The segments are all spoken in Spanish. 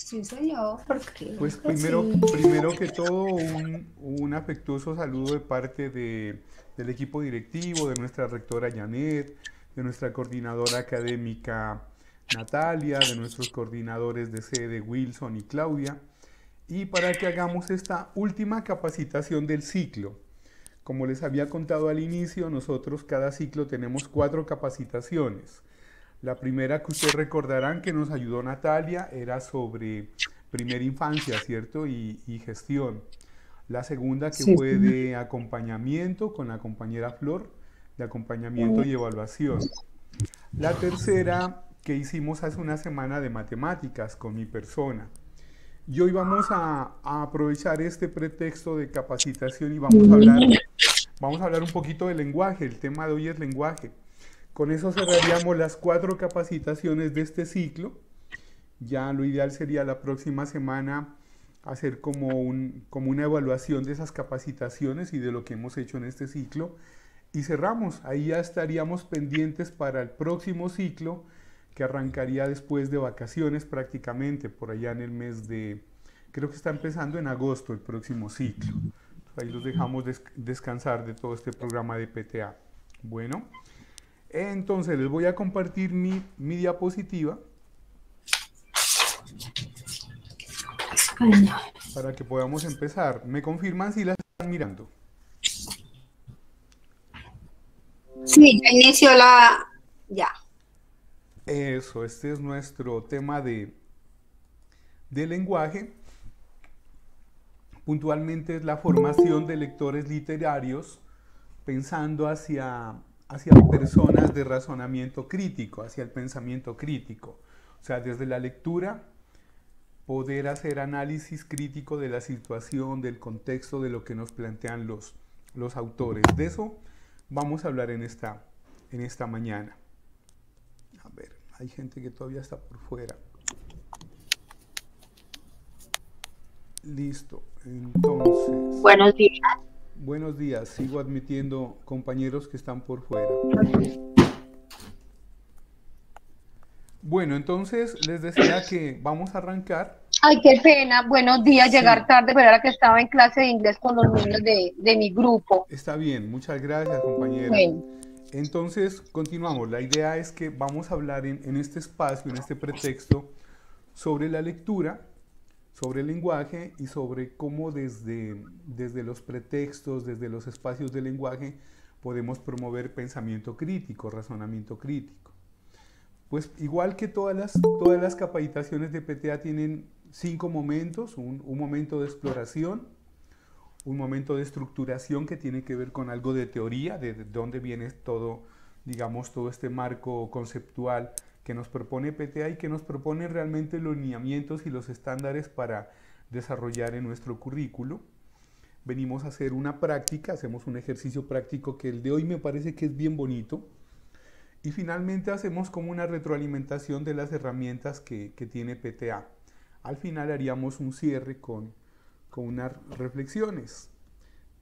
Sí, señor, porque Pues primero, sí. primero que todo, un afectuoso saludo de parte del equipo directivo, de nuestra rectora Janet, de nuestra coordinadora académica Natalia, de nuestros coordinadores de sede Wilson y Claudia, y para que hagamos esta última capacitación del ciclo. Como les había contado al inicio, nosotros cada ciclo tenemos 4 capacitaciones. La primera que ustedes recordarán que nos ayudó Natalia era sobre primera infancia, ¿cierto? Y gestión. La segunda que Sí, fue señor. de acompañamiento con la compañera Flor, de acompañamiento y evaluación. La tercera que hicimos hace una semana de matemáticas con mi persona. Y hoy vamos a aprovechar este pretexto de capacitación y vamos a hablar un poquito de lenguaje. El tema de hoy es lenguaje. Con eso cerraríamos las 4 capacitaciones de este ciclo. Ya lo ideal sería la próxima semana hacer como una evaluación de esas capacitaciones y de lo que hemos hecho en este ciclo. Y cerramos, ahí ya estaríamos pendientes para el próximo ciclo que arrancaría después de vacaciones prácticamente, por allá en el mes de, creo que está empezando en agosto el próximo ciclo. Ahí los dejamos descansar de todo este programa de PTA. Bueno, entonces les voy a compartir mi diapositiva Bueno, para que podamos empezar. ¿Me confirman si la están mirando? sí, ya inició la. Ya. Eso, este es nuestro tema de lenguaje. Puntualmente es la formación de lectores literarios pensando hacia personas de razonamiento crítico, hacia el pensamiento crítico. O sea, desde la lectura poder hacer análisis crítico de la situación, del contexto, de lo que nos plantean los autores. De eso vamos a hablar en esta mañana. A ver, hay gente que todavía está por fuera. Listo. Entonces, Buenos días. buenos días. Sigo admitiendo compañeros que están por fuera. Bueno, entonces les decía que vamos a arrancar. Ay, qué pena. Buenos días. Llegar Sí, tarde, pero era que estaba en clase de inglés con los niños de mi grupo. está bien. Muchas gracias, compañera. Bueno, Entonces, continuamos. La idea es que vamos a hablar en este espacio, en este pretexto, sobre la lectura, sobre el lenguaje y sobre cómo desde los pretextos, desde los espacios del lenguaje, podemos promover pensamiento crítico, razonamiento crítico. Pues igual que todas las capacitaciones de PTA tienen 5 momentos, un momento de exploración, un momento de estructuración que tiene que ver con algo de teoría, de dónde viene todo, digamos, todo este marco conceptual que nos propone PTA y que nos propone realmente los lineamientos y los estándares para desarrollar en nuestro currículo. Venimos a hacer una práctica, hacemos un ejercicio práctico que el de hoy me parece que es bien bonito. Y finalmente hacemos como una retroalimentación de las herramientas que tiene PTA. Al final haríamos un cierre con unas reflexiones.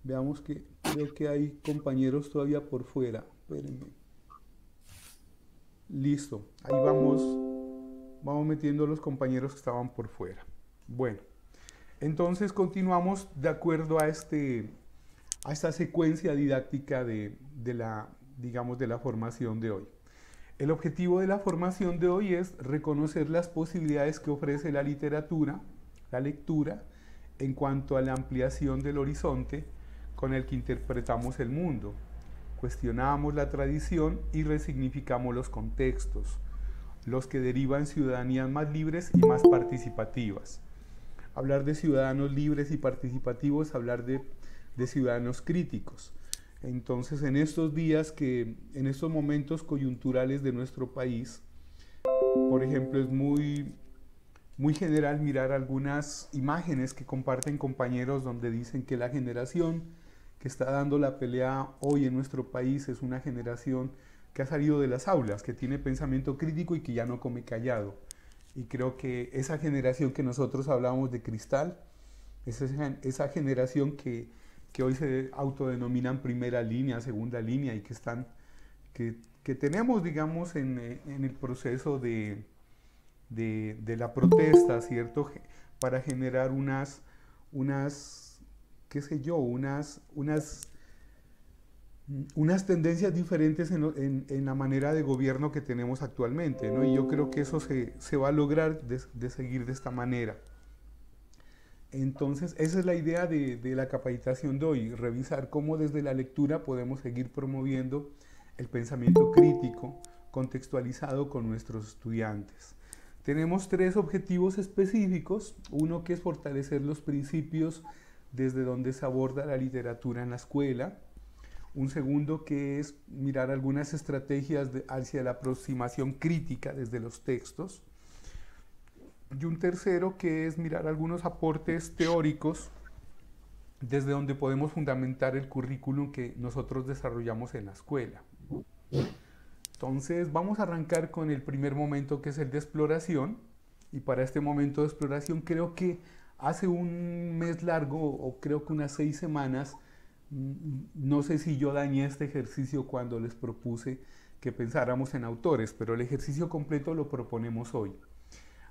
Veamos que creo que hay compañeros todavía por fuera. Espérenme. Listo. Ahí vamos metiendo los compañeros que estaban por fuera. Bueno, entonces continuamos de acuerdo a esta secuencia didáctica digamos, de la formación de hoy. El objetivo de la formación de hoy es reconocer las posibilidades que ofrece la literatura, la lectura, en cuanto a la ampliación del horizonte con el que interpretamos el mundo. Cuestionamos la tradición y resignificamos los contextos, los que derivan ciudadanías más libres y más participativas. Hablar de ciudadanos libres y participativos es hablar de ciudadanos críticos. Entonces, en estos momentos coyunturales de nuestro país, por ejemplo, es muy general mirar algunas imágenes que comparten compañeros donde dicen que la generación que está dando la pelea hoy en nuestro país es una generación que ha salido de las aulas, que tiene pensamiento crítico y que ya no come callado. Y creo que esa generación que nosotros hablábamos de cristal, es esa generación que hoy se autodenominan primera línea, segunda línea y que tenemos, digamos, en el proceso de la protesta, ¿cierto? Para generar qué sé yo, unas tendencias diferentes en la manera de gobierno que tenemos actualmente, ¿no? Y yo creo que eso se va a lograr de seguir de esta manera. Entonces, esa es la idea de la capacitación de hoy, revisar cómo desde la lectura podemos seguir promoviendo el pensamiento crítico contextualizado con nuestros estudiantes. Tenemos tres objetivos específicos, uno que es fortalecer los principios desde donde se aborda la literatura en la escuela, un segundo que es mirar algunas estrategias hacia la aproximación crítica desde los textos, y un tercero que es mirar algunos aportes teóricos desde donde podemos fundamentar el currículum que nosotros desarrollamos en la escuela. Entonces vamos a arrancar con el primer momento, que es el de exploración, y para este momento de exploración creo que hace un mes largo, o creo que unas 6 semanas, no sé si yo dañé este ejercicio cuando les propuse que pensáramos en autores, pero el ejercicio completo lo proponemos hoy.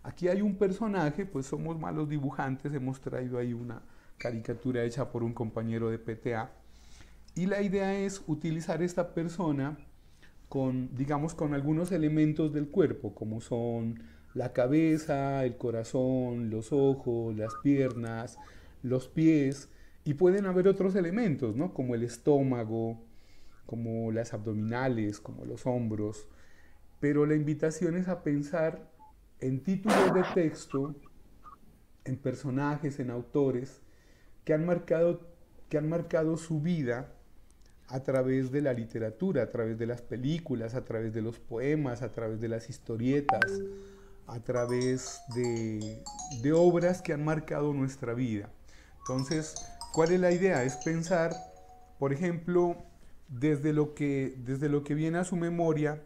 Aquí hay un personaje, pues somos malos dibujantes, hemos traído ahí una caricatura hecha por un compañero de PTA, y la idea es utilizar esta persona con, digamos, con algunos elementos del cuerpo, como son la cabeza, el corazón, los ojos, las piernas, los pies, y pueden haber otros elementos, ¿no? Como el estómago, como las abdominales, como los hombros, pero la invitación es a pensar en títulos de texto, en personajes, en autores que han marcado su vida a través de la literatura, a través de las películas, a través de los poemas, a través de las historietas, a través de obras que han marcado nuestra vida. Entonces, ¿cuál es la idea? Es pensar, por ejemplo, desde lo que viene a su memoria,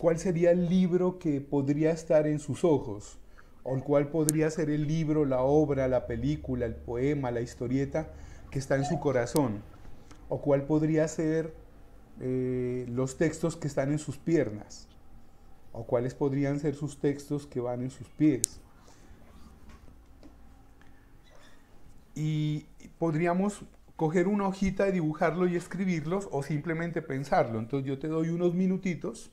cuál sería el libro que podría estar en sus ojos, o cuál podría ser el libro, la obra, la película, el poema, la historieta que está en su corazón, o cuál podría ser los textos que están en sus piernas, o cuáles podrían ser sus textos que van en sus pies. Y podríamos coger una hojita y dibujarlo y escribirlos, o simplemente pensarlo. Entonces yo te doy unos minutitos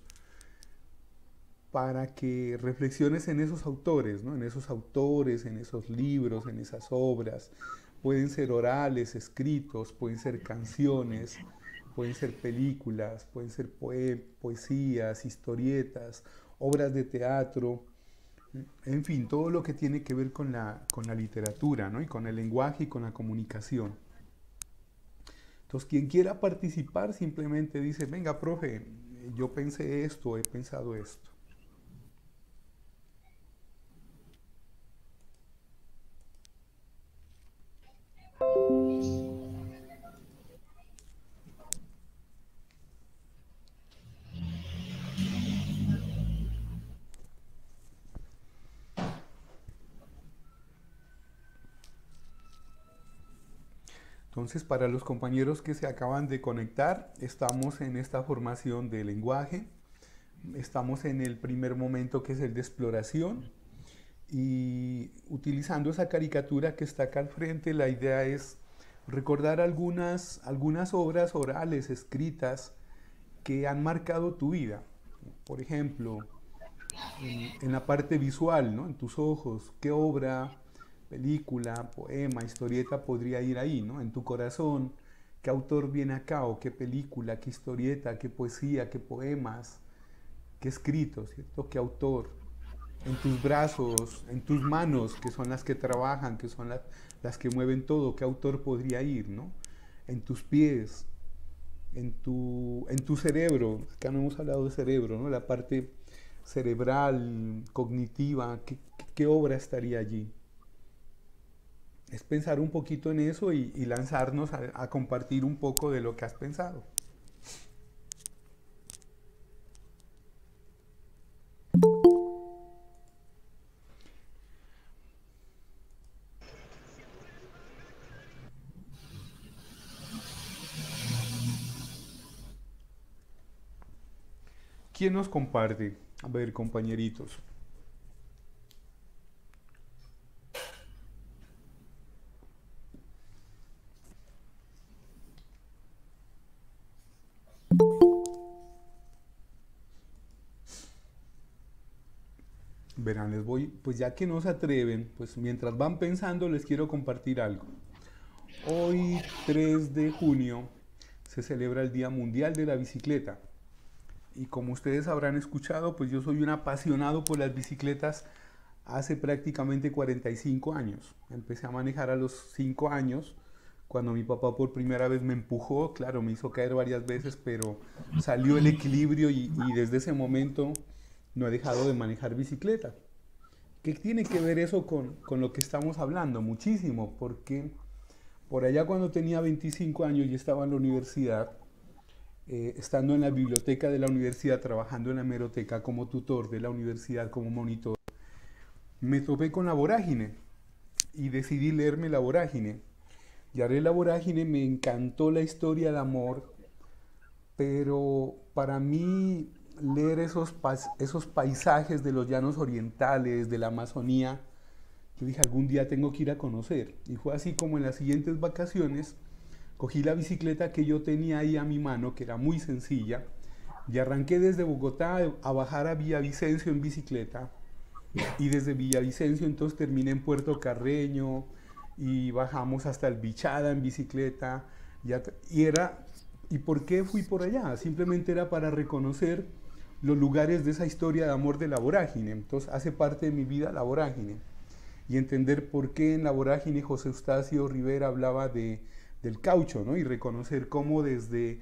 para que reflexiones en esos autores, ¿no? En esos autores, en esos libros, en esas obras. Pueden ser orales, escritos, pueden ser canciones, pueden ser películas, pueden ser poesías, historietas, obras de teatro, en fin, todo lo que tiene que ver con la literatura, ¿no? Y con el lenguaje y con la comunicación. Entonces, quien quiera participar simplemente dice, venga, profe, yo pensé esto, he pensado esto. Entonces, para los compañeros que se acaban de conectar, estamos en esta formación de lenguaje, estamos en el primer momento que es el de exploración, y utilizando esa caricatura que está acá al frente, la idea es recordar algunas obras orales escritas que han marcado tu vida. Por ejemplo, en la parte visual, ¿no? En tus ojos, ¿qué obra, película, poema, historieta podría ir ahí, ¿no? En tu corazón, ¿qué autor viene acá? ¿O qué película, qué historieta, qué poesía, qué poemas, qué escrito, ¿cierto? ¿Qué autor? En tus brazos, en tus manos, que son las que trabajan, que son las que mueven todo, ¿qué autor podría ir, ¿no? En tus pies, en tu cerebro, acá no hemos hablado de cerebro, ¿no? La parte cerebral, cognitiva, ¿qué obra estaría allí? Es pensar un poquito en eso y lanzarnos a compartir un poco de lo que has pensado. ¿Quién nos comparte? A ver, compañeritos. Verán, les voy, pues ya que no se atreven, pues mientras van pensando les quiero compartir algo. Hoy, 3 de junio, se celebra el Día Mundial de la Bicicleta. Y como ustedes habrán escuchado, pues yo soy un apasionado por las bicicletas hace prácticamente 45 años. Empecé a manejar a los 5 años, cuando mi papá por primera vez me empujó. Claro, me hizo caer varias veces, pero salió el equilibrio y desde ese momento no he dejado de manejar bicicleta. ¿Qué tiene que ver eso con lo que estamos hablando? Muchísimo, porque por allá cuando tenía 25 años y estaba en la universidad, estando en la biblioteca de la universidad, trabajando en la hemeroteca como tutor de la universidad, como monitor, me topé con La Vorágine y decidí leerme La Vorágine. Y haré La Vorágine, me encantó la historia de amor, pero para mí leer esos paisajes de los llanos orientales, de la Amazonía, yo dije, algún día tengo que ir a conocer. Y fue así como en las siguientes vacaciones cogí la bicicleta que yo tenía ahí a mi mano, que era muy sencilla, y arranqué desde Bogotá a bajar a Villavicencio en bicicleta. Y desde Villavicencio entonces terminé en Puerto Carreño y bajamos hasta el Bichada en bicicleta. ¿Y por qué fui por allá? Simplemente era para reconocer los lugares de esa historia de amor de La Vorágine. Entonces hace parte de mi vida La Vorágine. Y entender por qué en La Vorágine José Eustacio Rivera hablaba del caucho, ¿no? Y reconocer cómo desde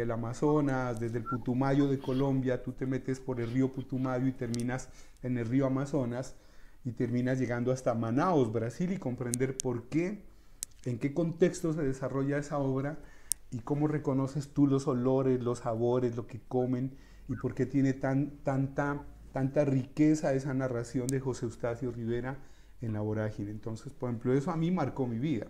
el Amazonas, desde el Putumayo de Colombia, tú te metes por el río Putumayo y terminas en el río Amazonas y terminas llegando hasta Manaos, Brasil, y comprender por qué, en qué contexto se desarrolla esa obra y cómo reconoces tú los olores, los sabores, lo que comen y por qué tiene tanta riqueza esa narración de José Eustacio Rivera en La Vorágine. Entonces, por ejemplo, eso a mí marcó mi vida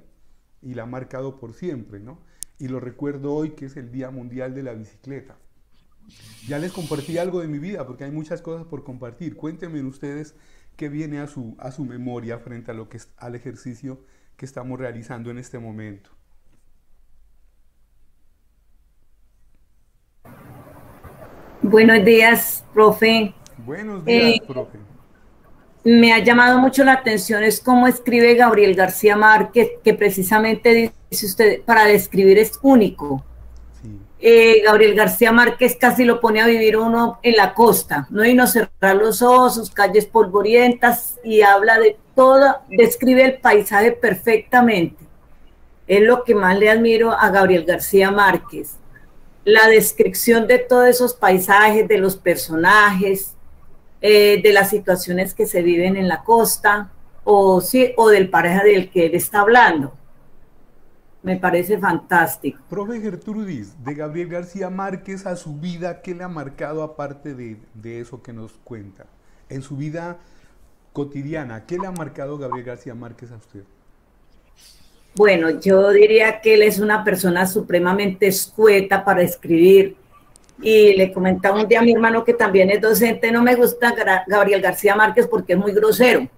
y la ha marcado por siempre, ¿no? Y lo recuerdo hoy, que es el Día Mundial de la Bicicleta. Ya les compartí algo de mi vida, porque hay muchas cosas por compartir. Cuéntenme ustedes qué viene a su memoria frente a al ejercicio que estamos realizando en este momento. Buenos días, profe. Buenos días, profe. Me ha llamado mucho la atención es cómo escribe Gabriel García Márquez, que precisamente dice usted, para describir es único. Sí. Gabriel García Márquez casi lo pone a vivir uno en la costa, no y no cerrar los ojos, sus calles polvorientas, y habla de todo, describe el paisaje perfectamente. Es lo que más le admiro a Gabriel García Márquez. La descripción de todos esos paisajes, de los personajes, de las situaciones que se viven en la costa, o del pareja del que él está hablando. Me parece fantástico. Profe Gertrudis, de Gabriel García Márquez a su vida, ¿qué le ha marcado aparte de eso que nos cuenta? En su vida cotidiana, ¿qué le ha marcado Gabriel García Márquez a usted? Bueno, yo diría que él es una persona supremamente escueta para escribir. Y le comentaba un día a mi hermano, que también es docente, no me gusta Gabriel García Márquez porque es muy grosero.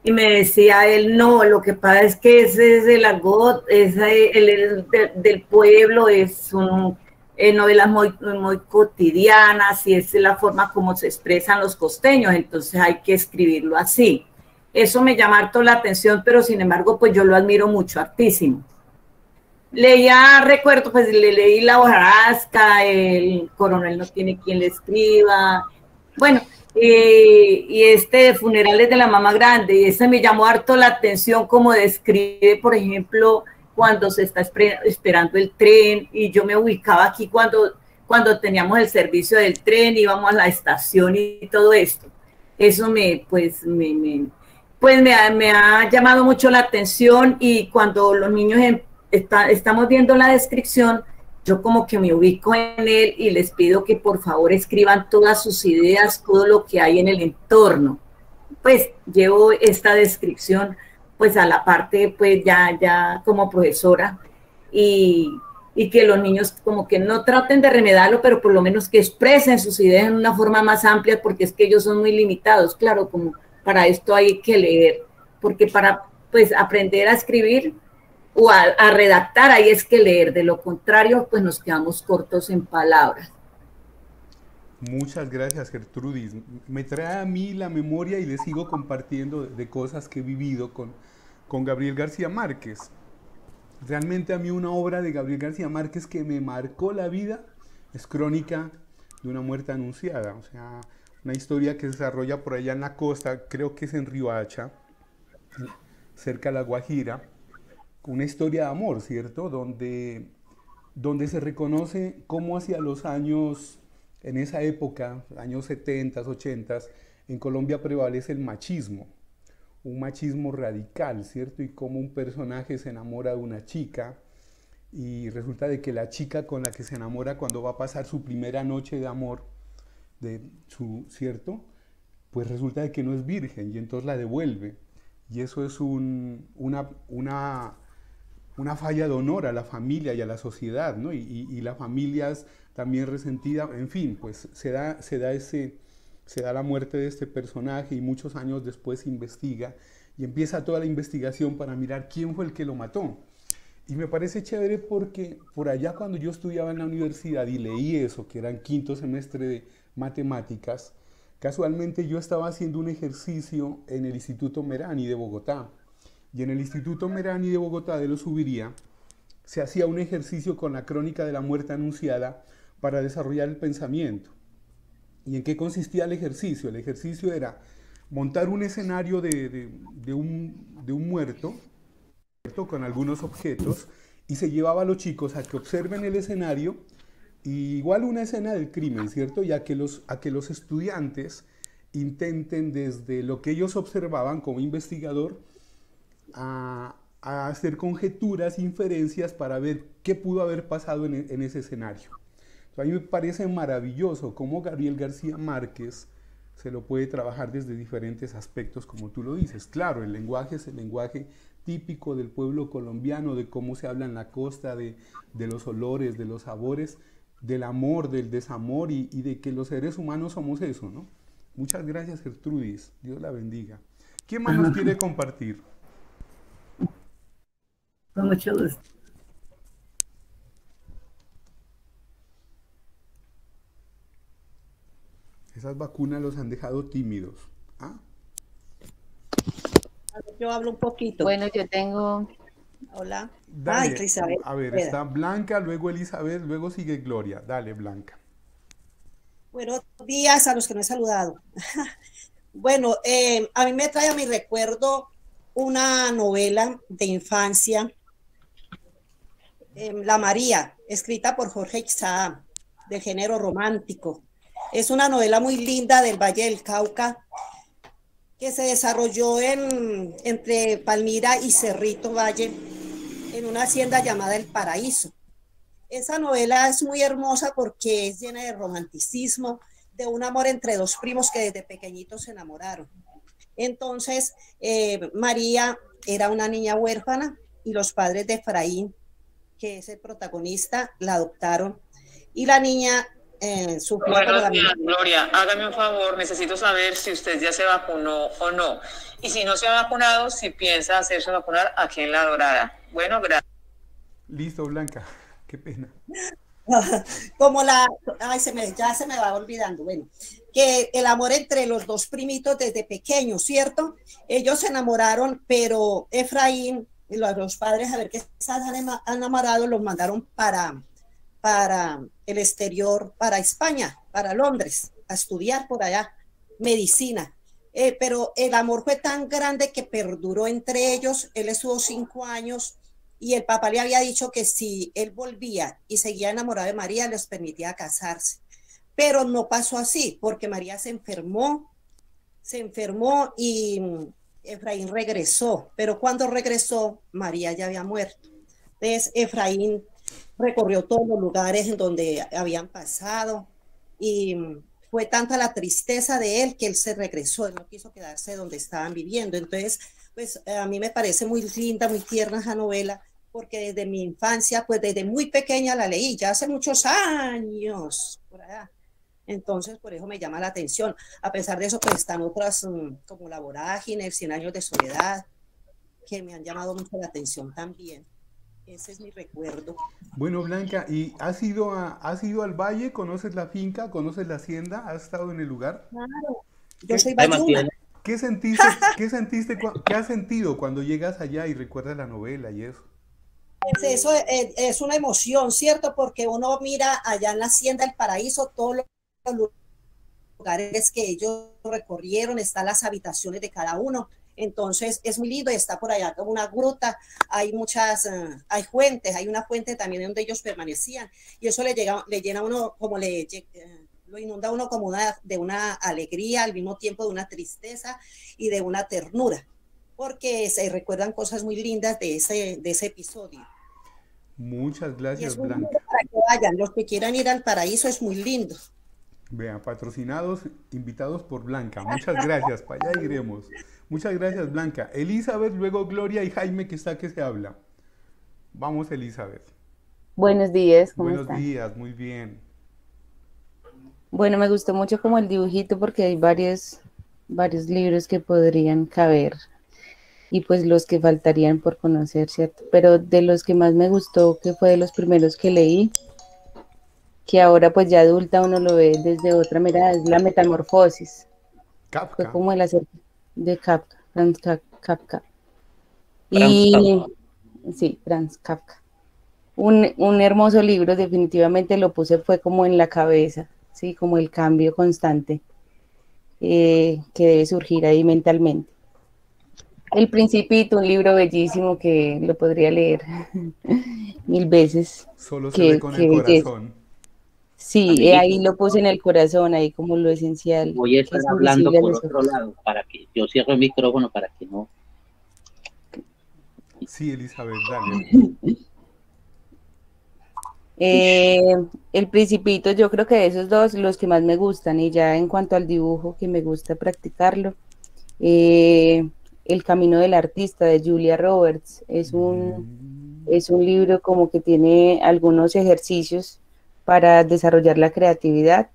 Y me decía él, no, lo que pasa es que ese es el argot, él del pueblo, son novelas muy cotidianas y es la forma como se expresan los costeños, entonces hay que escribirlo así. Eso me llama harto la atención, pero sin embargo, pues yo lo admiro mucho, hartísimo. Recuerdo, pues le leí La hojarasca, El coronel no tiene quien le escriba, bueno, y de Funerales de la Mamá Grande, y ese me llamó harto la atención, como describe, por ejemplo, cuando se está esperando el tren, y yo me ubicaba aquí cuando teníamos el servicio del tren, íbamos a la estación y todo esto. Eso me ha llamado mucho la atención, y cuando los niños estamos viendo la descripción, yo como que me ubico en él y les pido que por favor escriban todas sus ideas, todo lo que hay en el entorno. Pues llevo esta descripción pues a la parte pues ya como profesora, y que los niños como que no traten de remedarlo, pero por lo menos que expresen sus ideas en una forma más amplia, porque es que ellos son muy limitados. Claro, como para esto hay que leer, porque para pues aprender a escribir o a redactar, ahí es que leer, de lo contrario pues nos quedamos cortos en palabras. Muchas gracias, Gertrudis. Me trae a mí la memoria y le sigo compartiendo de cosas que he vivido con Gabriel García Márquez. Realmente a mí una obra de Gabriel García Márquez que me marcó la vida es Crónica de una muerte anunciada. O sea, una historia que se desarrolla por allá en la costa, creo que es en Riohacha, cerca de La Guajira. Una historia de amor, ¿cierto? Donde se reconoce cómo hacia los años, en esa época, años 70, 80, en Colombia prevalece el machismo, un machismo radical, ¿cierto? Y cómo un personaje se enamora de una chica y resulta de que la chica con la que se enamora cuando va a pasar su primera noche de amor, ¿cierto? Pues resulta de que no es virgen y entonces la devuelve. Y eso es una falla de honor a la familia y a la sociedad, ¿no? Y la familia es también resentida, en fin, pues se da la muerte de este personaje y muchos años después se investiga y empieza toda la investigación para mirar quién fue el que lo mató. Y me parece chévere porque por allá cuando yo estudiaba en la universidad y leí eso, que era en quinto semestre de matemáticas, casualmente yo estaba haciendo un ejercicio en el Instituto Merani de Bogotá. Y en el Instituto Merani de Bogotá de los Subiría se hacía un ejercicio con la crónica de la muerte anunciada para desarrollar el pensamiento. ¿Y en qué consistía el ejercicio? El ejercicio era montar un escenario de un muerto, ¿cierto? Con algunos objetos, y se llevaba a los chicos a que observen el escenario, y igual una escena del crimen, ¿cierto? Y a que los estudiantes intenten desde lo que ellos observaban como investigador a hacer conjeturas, inferencias para ver qué pudo haber pasado en ese escenario. A mí me parece maravilloso cómo Gabriel García Márquez se lo puede trabajar desde diferentes aspectos, como tú lo dices. Claro, el lenguaje es el lenguaje típico del pueblo colombiano, de cómo se habla en la costa, de los olores, de los sabores, del amor, del desamor y de que los seres humanos somos eso, ¿no? Muchas gracias, Gertrudis. Dios la bendiga. ¿Quién más nos quiere compartir? Con mucho gusto. Esas vacunas los han dejado tímidos. ¿Ah? Yo hablo un poquito. Bueno, yo tengo... Hola. Dale, Ay, Elizabeth. a ver, está Blanca, luego Elizabeth, luego sigue Gloria. Dale, Blanca. Buenos días a los que no he saludado. Bueno, a mí me trae a mi recuerdo una novela de infancia, La María, escrita por Jorge Isaac, de género romántico. Es una novela muy linda del Valle del Cauca, que se desarrolló entre Palmira y Cerrito Valle, en una hacienda llamada El Paraíso. Esa novela es muy hermosa porque es llena de romanticismo, de un amor entre dos primos que desde pequeñitos se enamoraron. Entonces, María era una niña huérfana y los padres de Efraín, que es el protagonista, la adoptaron. Y la niña sufrió... Buenos días, Gloria. Hágame un favor, necesito saber si usted ya se vacunó o no. Y si no se ha vacunado, si piensa hacerse vacunar aquí en La Dorada. Bueno, gracias. Listo, Blanca. Qué pena. Como ya se me va olvidando. Bueno, que el amor entre los dos primitos desde pequeños, ¿cierto? Ellos se enamoraron, pero Efraín y los padres, a ver qué están enamorados, los mandaron para el exterior, para España, para Londres, a estudiar por allá medicina. Pero el amor fue tan grande que perduró entre ellos. Él estuvo 5 años y el papá le había dicho que si él volvía y seguía enamorado de María, les permitía casarse. Pero no pasó así, porque María se enfermó y Efraín regresó. Pero cuando regresó, María ya había muerto. Entonces, Efraín recorrió todos los lugares en donde habían pasado y fue tanta la tristeza de él que él se regresó, él no quiso quedarse donde estaban viviendo. Entonces, pues a mí me parece muy linda, muy tierna esa novela, porque desde mi infancia, pues desde muy pequeña la leí, ya hace muchos años, por allá. Entonces, por eso me llama la atención. A pesar de eso, pues están otras como La Vorágine, El 100 años de soledad, que me han llamado mucho la atención también. Ese es mi recuerdo. Bueno, Blanca, ¿y has ido al valle? ¿Conoces la finca? ¿Conoces la hacienda? ¿Has estado en el lugar? Claro, yo ¿Qué, soy bayuna. qué has sentido cuando llegas allá y recuerdas la novela y eso? Eso es una emoción, ¿cierto? Porque uno mira allá en la Hacienda del Paraíso todos los lugares que ellos recorrieron, están las habitaciones de cada uno. Entonces es muy lindo, está por allá como una gruta, hay muchas, hay fuentes, hay una fuente también donde ellos permanecían y eso le llena a uno como lo inunda a uno como de una alegría, al mismo tiempo de una tristeza y de una ternura, porque se recuerdan cosas muy lindas de ese episodio. Muchas Y es gracias, muy lindo Blanca. para que vayan, los que quieran ir al paraíso es muy lindo. Vean, patrocinados, invitados por Blanca. Muchas gracias, para allá iremos. Muchas gracias, Blanca. Elizabeth, luego Gloria y Jaime, que está que se habla. Vamos, Elizabeth. Buenos días, ¿cómo Buenos están? días, muy bien. Bueno, me gustó mucho como el dibujito porque hay varios libros que podrían caber y pues los que faltarían por conocer, ¿cierto? Pero de los que más me gustó, que fue de los primeros que leí, que ahora pues ya adulta uno lo ve desde otra mirada, es La Metamorfosis. Fue Kafka. como el acerca de Kafka, Kafka. Franz Y Kafka. sí, Franz Kafka. Un hermoso libro, definitivamente lo puse, fue como en la cabeza, ¿sí? Como el cambio constante que debe surgir ahí mentalmente. El Principito, un libro bellísimo que lo podría leer 1000 veces. Solo se ve con el Qué belleza. corazón. Sí, ahí Amiguito, lo puse en el corazón, ahí como lo esencial, voy a que estar es hablando invisible a por los otro ojos. lado para que yo cierre el micrófono para que no. Sí, Elizabeth, dale. Eh, el Principito, yo creo que de esos dos, los que más me gustan, y ya en cuanto al dibujo, que me gusta practicarlo, El Camino del Artista de Julia Roberts, es un libro como que tiene algunos ejercicios para desarrollar la creatividad,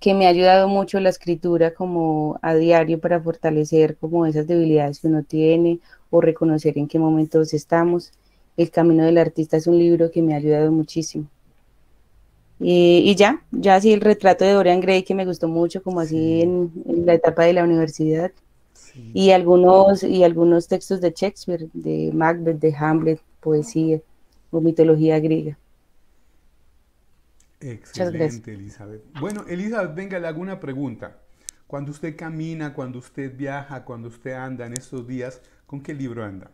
que me ha ayudado mucho la escritura como a diario para fortalecer como esas debilidades que uno tiene o reconocer en qué momentos estamos. El Camino del Artista es un libro que me ha ayudado muchísimo. Y ya así el retrato de Dorian Gray que me gustó mucho, como así Sí, en la etapa de la universidad. sí. Y algunos textos de Shakespeare, de Macbeth, de Hamlet, poesía o mitología griega. Muchas gracias. Excelente, Elizabeth. Bueno, Elizabeth, venga, le hago una pregunta. Cuando usted camina, cuando usted viaja, cuando usted anda en estos días, ¿con qué libro anda?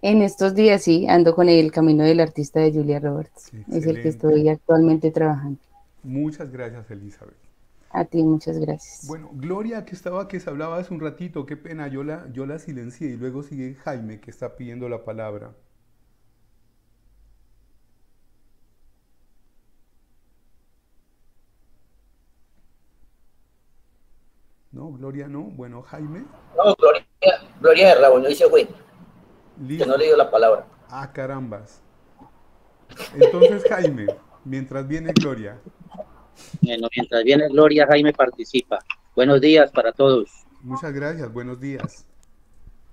En estos días sí, ando con El Camino del Artista de Julia Roberts. Es el que Excelente. estoy actualmente trabajando. Muchas gracias, Elizabeth. A ti, muchas gracias. Bueno, Gloria, que se hablaba hace un ratito, qué pena, yo la silencié y luego sigue Jaime, que está pidiendo la palabra. ¿No? Gloria no. Bueno, Jaime. No, Gloria de Rabo, no dice güey, que no Listo. le dio la palabra. Ah, carambas. Entonces, Jaime, mientras viene Gloria. Bueno, mientras viene Gloria, Jaime participa. Buenos días para todos. Muchas gracias, buenos días.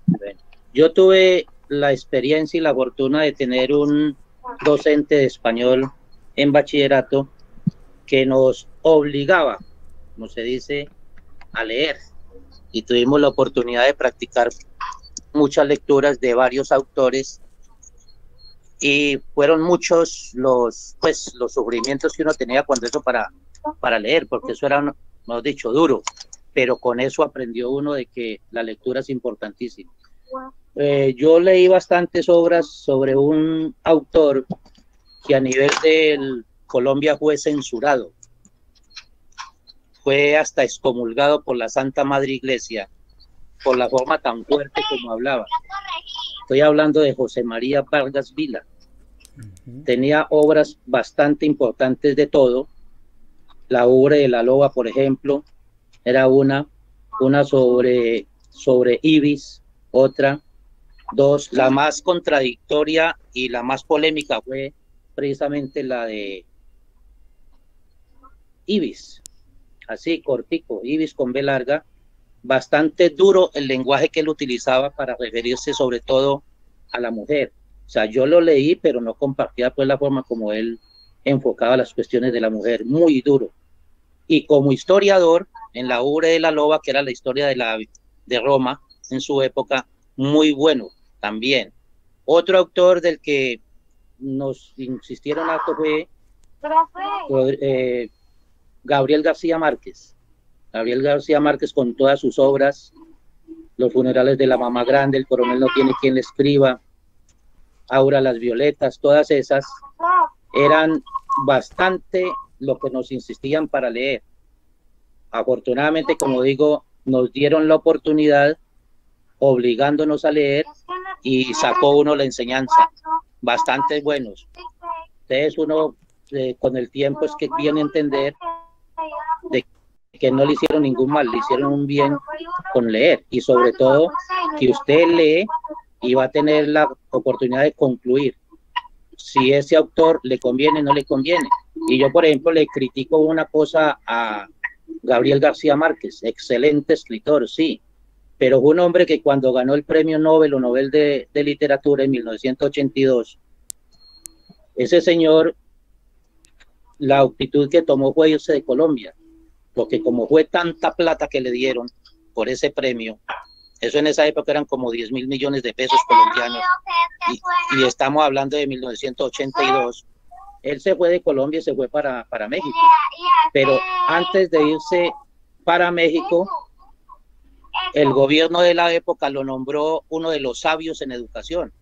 Bueno, yo tuve la experiencia y la fortuna de tener un docente de español en bachillerato que nos obligaba, como se dice, a leer. Y tuvimos la oportunidad de practicar muchas lecturas de varios autores y fueron muchos los sufrimientos que uno tenía cuando eso para leer, porque eso era, mejor dicho, duro, pero con eso aprendió uno de que la lectura es importantísima. Yo leí bastantes obras sobre un autor que a nivel de Colombia fue censurado, fue hasta excomulgado por la Santa Madre Iglesia por la forma tan fuerte como hablaba. Estoy hablando de José María Vargas Vila. Tenía obras bastante importantes de todo. La obra de la loba, por ejemplo, era una sobre Ibis, otra, dos. La más contradictoria y la más polémica fue precisamente la de Ibis, así cortico, Ibis con B larga. Bastante duro el lenguaje que él utilizaba para referirse sobre todo a la mujer. O sea, yo lo leí, pero no compartía pues la forma como él enfocaba las cuestiones de la mujer, muy duro. Y como historiador, en la Ubre de la Loba, que era la historia de Roma en su época, muy bueno también. Otro autor del que nos insistieron harto fue Gabriel García Márquez. Gabriel García Márquez con todas sus obras, Los funerales de la mamá grande, El coronel no tiene quien le escriba, Aura las violetas, todas esas eran bastante lo que nos insistían para leer. Afortunadamente, como digo, nos dieron la oportunidad obligándonos a leer y sacó uno la enseñanza, bastante buenos. Entonces uno con el tiempo es que viene a entender de que no le hicieron ningún mal, le hicieron un bien con leer, y sobre todo que usted lee y va a tener la oportunidad de concluir si ese autor le conviene o no le conviene. Y yo, por ejemplo, le critico una cosa a Gabriel García Márquez, excelente escritor, sí, pero fue un hombre que cuando ganó el premio Nobel o Nobel de Literatura en 1982, ese señor, la actitud que tomó fue irse de Colombia, porque como fue tanta plata que le dieron por ese premio, eso en esa época eran como 10.000 millones de pesos colombianos, y estamos hablando de 1982, él se fue de Colombia y se fue para México, pero antes de irse para México, el gobierno de la época lo nombró uno de los sabios en educación,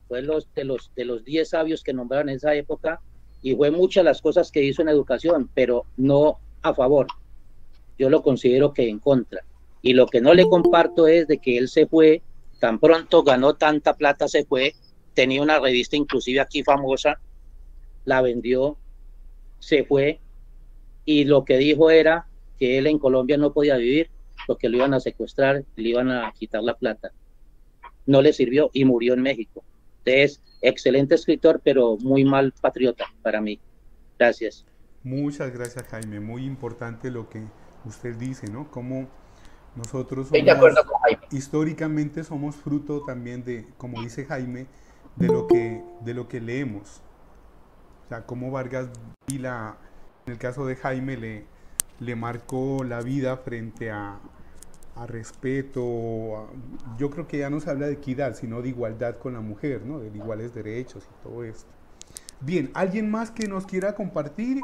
fue de los 10 sabios que nombraron en esa época, y fue muchas las cosas que hizo en educación, pero no a favor, yo lo considero que en contra. Y lo que no le comparto es de que él se fue, tan pronto ganó tanta plata, se fue, tenía una revista inclusive aquí famosa, la vendió, se fue, y lo que dijo era que él en Colombia no podía vivir porque lo iban a secuestrar, le iban a quitar la plata. No le sirvió y murió en México. Entonces, excelente escritor, pero muy mal patriota para mí. Gracias. Muchas gracias, Jaime. Muy importante lo que usted dice, ¿no? Como nosotros Estoy de acuerdo con Jaime. históricamente somos fruto también de, como dice Jaime, de lo que leemos. O sea, como Vargas Vila, en el caso de Jaime, le marcó la vida frente a respeto. Yo creo que ya no se habla de equidad, sino de igualdad con la mujer, ¿no? De iguales derechos y todo esto. Bien, ¿alguien más que nos quiera compartir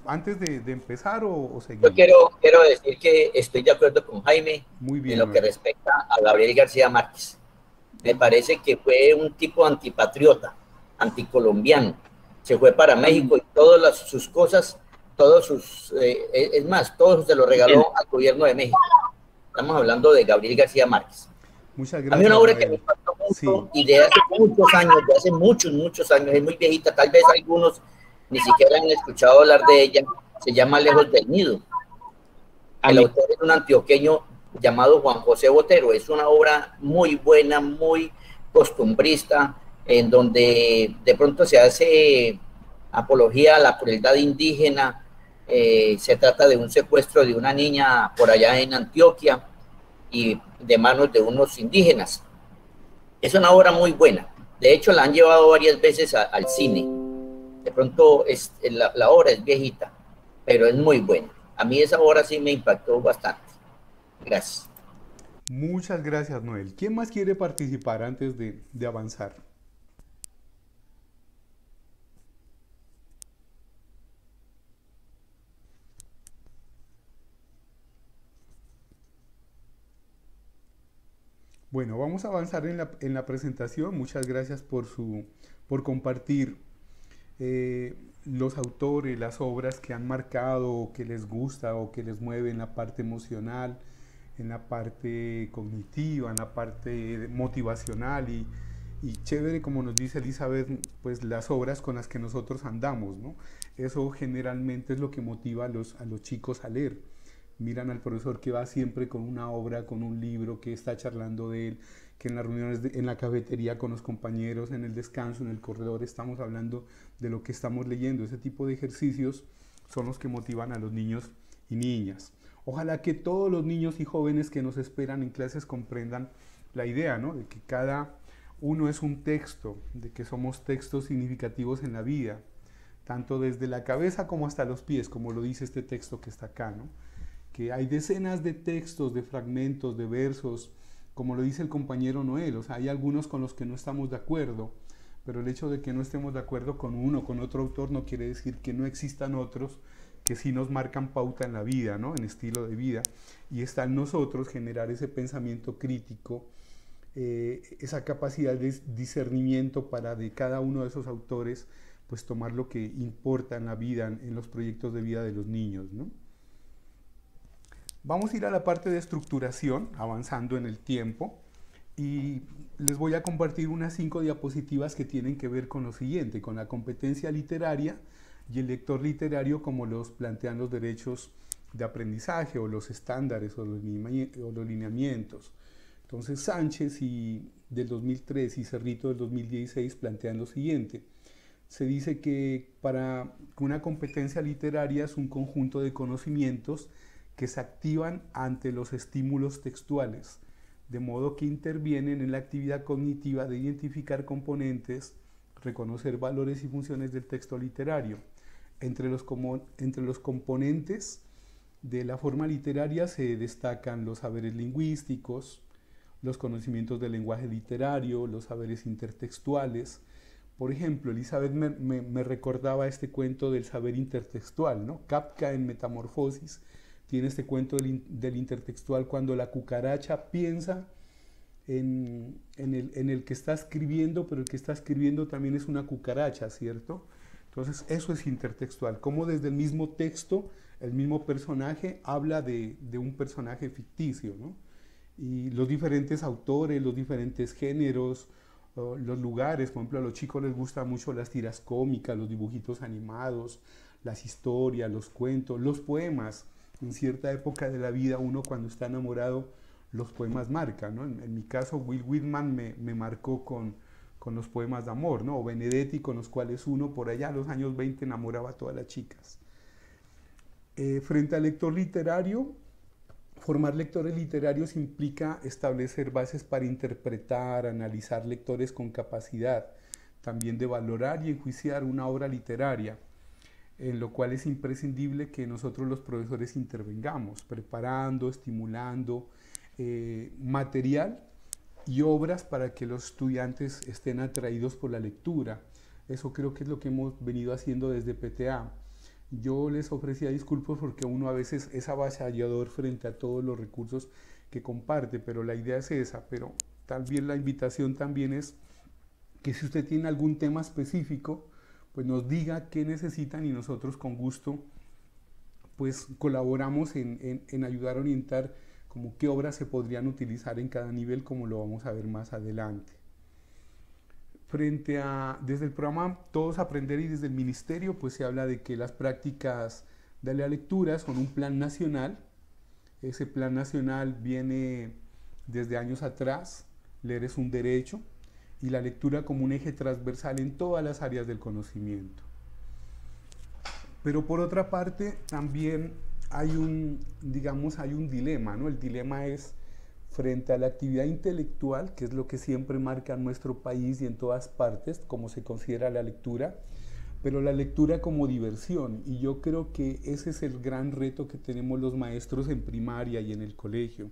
antes de empezar o seguir? Yo quiero decir que estoy de acuerdo con Jaime Muy bien, en lo que respecta a Gabriel García Márquez. Me parece que fue un tipo antipatriota, anticolombiano. Se fue para México y todas sus cosas, es más, todo se lo regaló al gobierno de México. Estamos hablando de Gabriel García Márquez. Muchas gracias. A mí una obra que me impactó mucho, sí, y de hace muchos años, muchos años, es muy viejita, tal vez algunos ni siquiera han escuchado hablar de ella, se llama Lejos del Nido. El autor es un antioqueño llamado Juan José Botero. Es una obra muy buena, muy costumbrista, en donde de pronto se hace apología a la crueldad indígena. Se trata de un secuestro de una niña por allá en Antioquia y de manos de unos indígenas. Es una obra muy buena. De hecho, la han llevado varias veces al cine. De pronto la obra es viejita, pero es muy buena. A mí esa obra sí me impactó bastante. Gracias. Muchas gracias, Noel. ¿Quién más quiere participar antes de avanzar? Bueno, vamos a avanzar en la presentación. Muchas gracias por compartir los autores, las obras que han marcado, o que les gusta o que les mueve en la parte emocional, en la parte cognitiva, en la parte motivacional y chévere, como nos dice Elizabeth, pues las obras con las que nosotros andamos, ¿no? Eso generalmente es lo que motiva a los chicos a leer. Miran al profesor que va siempre con una obra, con un libro, que está charlando de él, que en las reuniones, en la cafetería con los compañeros, en el descanso, en el corredor, estamos hablando de lo que estamos leyendo. Ese tipo de ejercicios son los que motivan a los niños y niñas. Ojalá que todos los niños y jóvenes que nos esperan en clases comprendan la idea, ¿no? De que cada Uno es un texto, de que somos textos significativos en la vida, tanto desde la cabeza como hasta los pies, como lo dice este texto que está acá, ¿no? Que hay decenas de textos, de fragmentos, de versos, como lo dice el compañero Noel, o sea, hay algunos con los que no estamos de acuerdo, pero el hecho de que no estemos de acuerdo con uno, con otro autor, no quiere decir que no existan otros que sí nos marcan pauta en la vida, ¿no? En estilo de vida, y está en nosotros generar ese pensamiento crítico, esa capacidad de discernimiento para de cada uno de esos autores, pues tomar lo que importa en la vida, en los proyectos de vida de los niños, ¿no? Vamos a ir a la parte de estructuración, avanzando en el tiempo, y les voy a compartir unas 5 diapositivas que tienen que ver con lo siguiente, con la competencia literaria y el lector literario como los plantean los derechos de aprendizaje o los estándares o los lineamientos. Entonces Sánchez del 2003 y Cerrito del 2016 plantean lo siguiente. Se dice que una competencia literaria es un conjunto de conocimientos que se activan ante los estímulos textuales, de modo que intervienen en la actividad cognitiva de identificar componentes, reconocer valores y funciones del texto literario. Entre los componentes de la forma literaria se destacan los saberes lingüísticos, los conocimientos del lenguaje literario, los saberes intertextuales. Por ejemplo, Elizabeth me recordaba este cuento del saber intertextual, ¿no? Kafka en Metamorfosis tiene este cuento del intertextual cuando la cucaracha piensa en el que está escribiendo, pero el que está escribiendo también es una cucaracha, ¿cierto? Entonces eso es intertextual, como desde el mismo texto, el mismo personaje habla de un personaje ficticio, ¿no? Y los diferentes autores, los diferentes géneros, los lugares, por ejemplo, a los chicos les gustan mucho las tiras cómicas, los dibujitos animados, las historias, los cuentos, los poemas. En cierta época de la vida, uno cuando está enamorado, los poemas marcan, ¿no? En mi caso, Will Whitman me marcó con los poemas de amor, ¿no? O Benedetti, con los cuales uno por allá a los años 20 enamoraba a todas las chicas. Frente al lector literario, formar lectores literarios implica establecer bases para interpretar, analizar lectores con capacidad, también de valorar y enjuiciar una obra literaria, en lo cual es imprescindible que nosotros los profesores intervengamos, preparando, estimulando material y obras para que los estudiantes estén atraídos por la lectura. Eso creo que es lo que hemos venido haciendo desde PTA. Yo les ofrecía disculpas porque uno a veces es avasallador frente a todos los recursos que comparte, pero la idea es esa. Pero también la invitación también es que si usted tiene algún tema específico, pues nos diga qué necesitan y nosotros con gusto pues colaboramos en ayudar a orientar como qué obras se podrían utilizar en cada nivel, como lo vamos a ver más adelante. Desde el programa Todos Aprender y desde el Ministerio, pues se habla de que las prácticas de la lectura son un plan nacional. Ese plan nacional viene desde años atrás, leer es un derecho, y la lectura como un eje transversal en todas las áreas del conocimiento. Pero por otra parte, también hay un dilema, ¿no? El dilema es frente a la actividad intelectual, que es lo que siempre marca en nuestro país y en todas partes, como se considera la lectura, pero la lectura como diversión, y yo creo que ese es el gran reto que tenemos los maestros en primaria y en el colegio,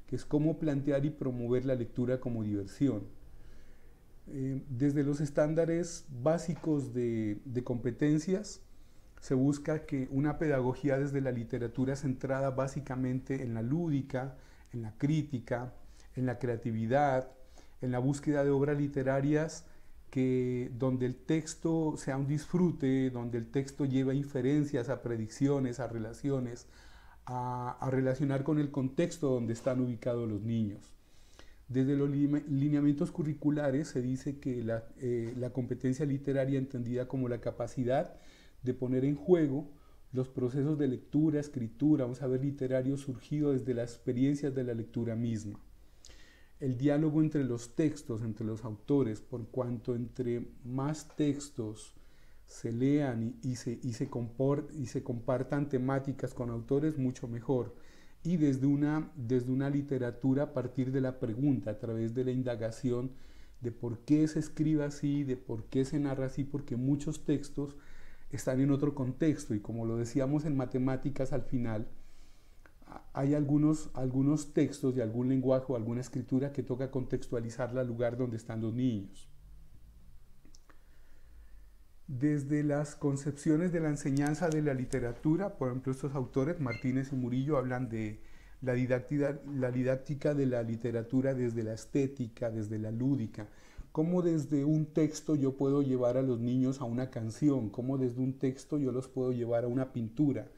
que es cómo plantear y promover la lectura como diversión. Desde los estándares básicos de competencias, se busca que una pedagogía desde la literatura centrada básicamente en la lúdica, en la crítica, en la creatividad, en la búsqueda de obras literarias donde el texto sea un disfrute, donde el texto lleve a inferencias, a predicciones, a relaciones, a relacionar con el contexto donde están ubicados los niños. Desde los lineamientos curriculares se dice que la competencia literaria entendida como la capacidad de poner en juego los procesos de lectura, escritura, un saber literario surgido desde las experiencias de la lectura misma. El diálogo entre los textos, entre los autores, por cuanto entre más textos se lean y se compartan temáticas con autores, mucho mejor. Y desde una literatura a partir de la pregunta, a través de la indagación, de por qué se escribe así, de por qué se narra así, porque muchos textos están en otro contexto y como lo decíamos en matemáticas al final, hay algunos textos de algún lenguaje o alguna escritura que toca contextualizarla al lugar donde están los niños. Desde las concepciones de la enseñanza de la literatura, por ejemplo, estos autores, Martínez y Murillo, hablan de la didáctica de la literatura desde la estética, desde la lúdica, cómo desde un texto yo puedo llevar a los niños a una canción, cómo desde un texto yo los puedo llevar a una pintura,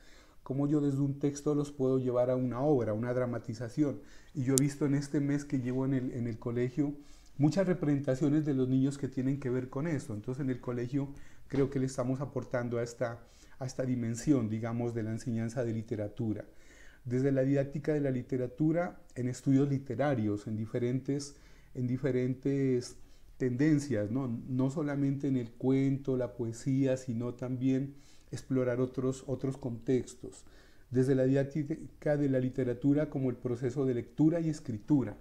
cómo yo desde un texto los puedo llevar a una obra, a una dramatización. Y yo he visto en este mes que llevo en el colegio muchas representaciones de los niños que tienen que ver con eso. Entonces en el colegio creo que le estamos aportando a esta dimensión, digamos, de la enseñanza de literatura. Desde la didáctica de la literatura en estudios literarios, en diferentes tendencias, no solamente en el cuento, la poesía, sino también explorar otros contextos. Desde la didáctica de la literatura como el proceso de lectura y escritura.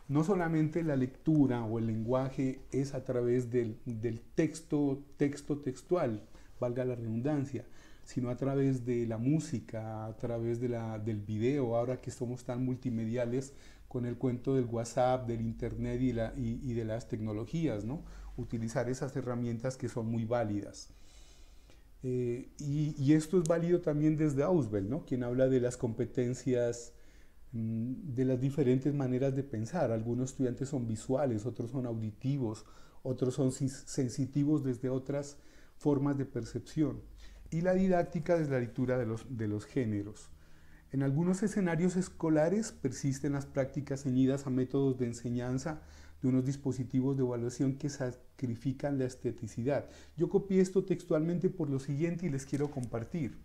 No solamente la lectura o el lenguaje es a través del texto textual, valga la redundancia, sino a través de la música, a través del video, ahora que somos tan multimediales con el cuento del WhatsApp, del Internet y de las tecnologías, ¿no? Utilizar esas herramientas que son muy válidas. Y esto es válido también desde Ausubel, ¿no? Quien habla de las competencias, de las diferentes maneras de pensar. Algunos estudiantes son visuales, otros son auditivos, otros son sensitivos desde otras formas de percepción. Y la didáctica es la lectura de los géneros. En algunos escenarios escolares persisten las prácticas ceñidas a métodos de enseñanza de unos dispositivos de evaluación que sacrifican la esteticidad. Yo copié esto textualmente por lo siguiente y les quiero compartir.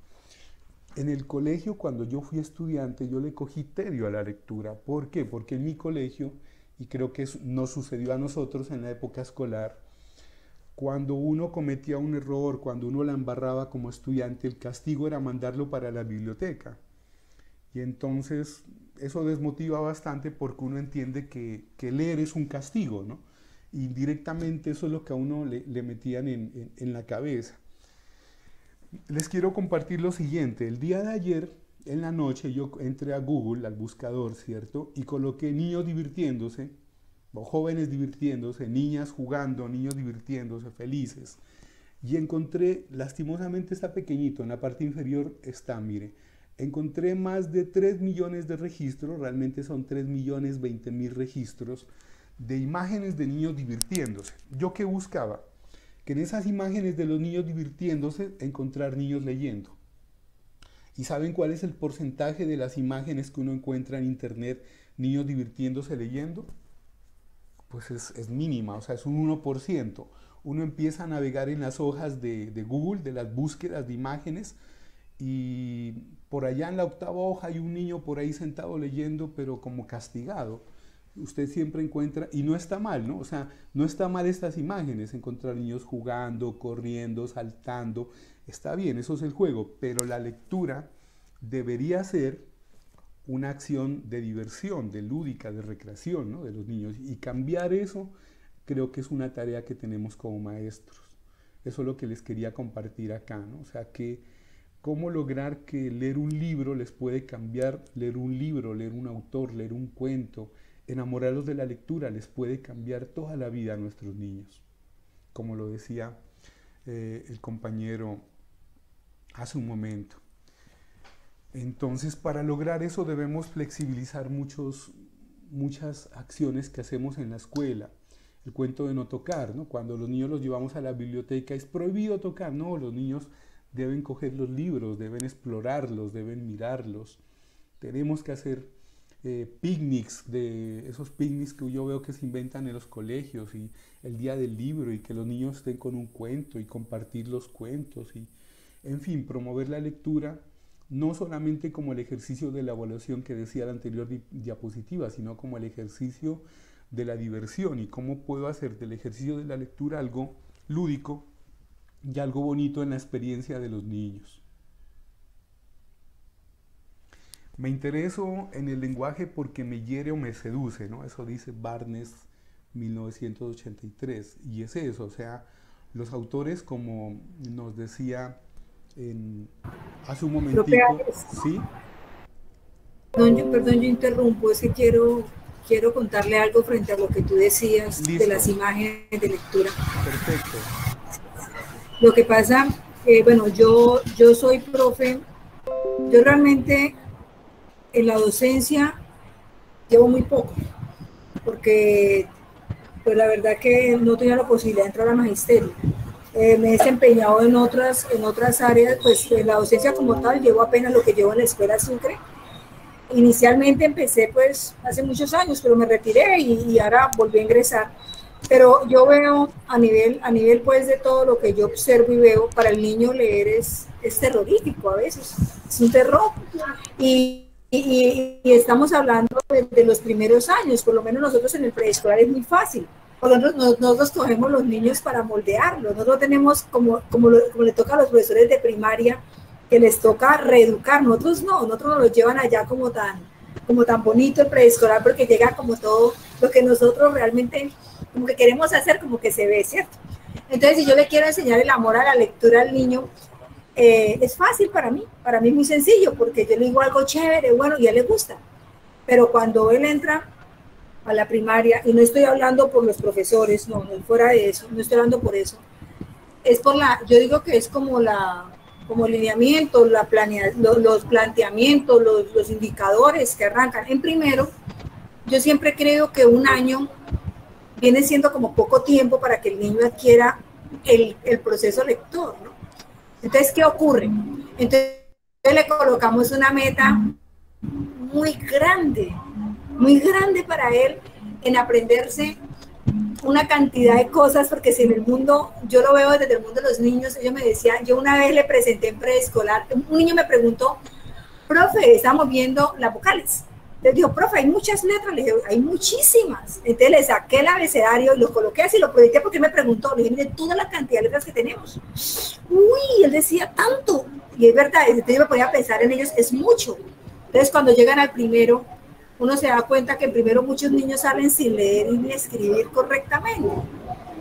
En el colegio, cuando yo fui estudiante, yo le cogí tedio a la lectura. ¿Por qué? Porque en mi colegio, y creo que eso nos sucedió a nosotros en la época escolar, cuando uno cometía un error, cuando uno la embarraba como estudiante, el castigo era mandarlo para la biblioteca. Y entonces eso desmotiva bastante porque uno entiende que leer es un castigo, ¿no? Indirectamente eso es lo que a uno le metían en la cabeza. Les quiero compartir lo siguiente. El día de ayer, en la noche, yo entré a Google, al buscador, ¿cierto? Y coloqué niños divirtiéndose, o jóvenes divirtiéndose, niñas jugando, niños divirtiéndose, felices. Y encontré, lastimosamente está pequeñito, en la parte inferior está, mire, encontré más de 3 millones de registros, realmente son 3.020.000 registros, de imágenes de niños divirtiéndose. ¿Yo qué buscaba? Que en esas imágenes de los niños divirtiéndose, encontrar niños leyendo. ¿Y saben cuál es el porcentaje de las imágenes que uno encuentra en internet, niños divirtiéndose leyendo? Pues es mínima, o sea, es un 1%. Uno empieza a navegar en las hojas de Google, de las búsquedas de imágenes, y por allá en la 8ª hoja hay un niño por ahí sentado leyendo, pero como castigado. Usted siempre encuentra, y no está mal, ¿no? O sea, no está mal estas imágenes, encontrar niños jugando, corriendo, saltando, está bien, eso es el juego, pero la lectura debería ser una acción de diversión, de lúdica, de recreación, ¿no? De los niños, y cambiar eso creo que es una tarea que tenemos como maestros. Eso es lo que les quería compartir acá, ¿no? O sea, que cómo lograr que leer un libro les puede cambiar, leer un libro, leer un autor, leer un cuento, enamorarlos de la lectura les puede cambiar toda la vida a nuestros niños, como lo decía el compañero hace un momento. Entonces, para lograr eso debemos flexibilizar muchas acciones que hacemos en la escuela. El cuento de no tocar, ¿no? Cuando los niños los llevamos a la biblioteca es prohibido tocar, no, los niños deben coger los libros, deben explorarlos, deben mirarlos. Tenemos que hacer picnics, de esos picnics que yo veo que se inventan en los colegios, y el día del libro, y que los niños estén con un cuento y compartir los cuentos, y en fin, promover la lectura no solamente como el ejercicio de la evaluación que decía la anterior diapositiva, sino como el ejercicio de la diversión, y cómo puedo hacer del ejercicio de la lectura algo lúdico y algo bonito en la experiencia de los niños. Me intereso en el lenguaje porque me hiere o me seduce, ¿no? Eso dice Barnes 1983. Y es eso, o sea, los autores, como nos decía hace un momentito, ¿sí? Perdón, yo interrumpo, es que quiero contarle algo frente a lo que tú decías. Listo. De las imágenes de lectura. Perfecto. Lo que pasa, bueno, yo soy profe, yo realmente en la docencia llevo muy poco, porque pues la verdad que no tenía la posibilidad de entrar al magisterio. Me he desempeñado en otras áreas, pues en la docencia como tal llevo apenas lo que llevo en la escuela Sucre. Inicialmente empecé pues hace muchos años, pero me retiré y ahora volví a ingresar. Pero yo veo a nivel pues de todo lo que yo observo y veo, para el niño leer es terrorífico a veces, es un terror. Y estamos hablando de los primeros años, por lo menos nosotros en el preescolar es muy fácil. Nosotros cogemos los niños para moldearlos, nosotros tenemos como le toca a los profesores de primaria, que les toca reeducar, nosotros nos los llevan allá como tan bonito el preescolar, porque llega como todo lo que nosotros realmente como que queremos hacer, como que se ve, ¿cierto? Entonces, si yo le quiero enseñar el amor a la lectura al niño, es fácil para mí es muy sencillo, porque yo le digo algo chévere, bueno, y a él le gusta, pero cuando él entra a la primaria, y no estoy hablando por los profesores, no, fuera de eso, no estoy hablando por eso, es por yo digo que es como lineamiento, los planteamientos, los indicadores que arrancan. En primero, yo siempre creo que un año viene siendo como poco tiempo para que el niño adquiera el proceso lector, ¿no? Entonces, ¿qué ocurre? Entonces, le colocamos una meta muy grande para él en aprenderse una cantidad de cosas, porque si en el mundo, yo lo veo desde el mundo de los niños, ellos me decían, yo una vez le presenté en preescolar, un niño me preguntó, profe, estamos viendo las vocales. Le dijo, profe, hay muchas letras, le dije, hay muchísimas. Entonces le saqué el abecedario y lo coloqué así, lo proyecté porque me preguntó, le dije, mire, toda la cantidad de letras que tenemos. Uy, él decía tanto. Y es verdad, entonces yo me ponía a pensar en ellos, es mucho. Entonces cuando llegan al primero, uno se da cuenta que primero muchos niños salen sin leer y ni escribir correctamente,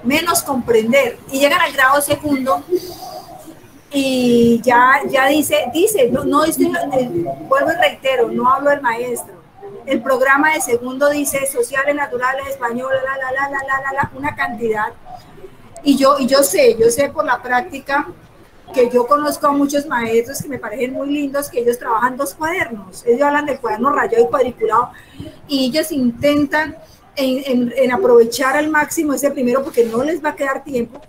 menos comprender, y llegan al grado segundo y ya dice, vuelvo y reitero, no hablo del maestro, el programa de segundo dice sociales, naturales, español, una cantidad, y yo sé por la práctica, que yo conozco a muchos maestros que me parecen muy lindos, que ellos trabajan 2 cuadernos, ellos hablan del cuaderno rayado y cuadriculado, y ellos intentan en aprovechar al máximo ese primero, porque no les va a quedar tiempo,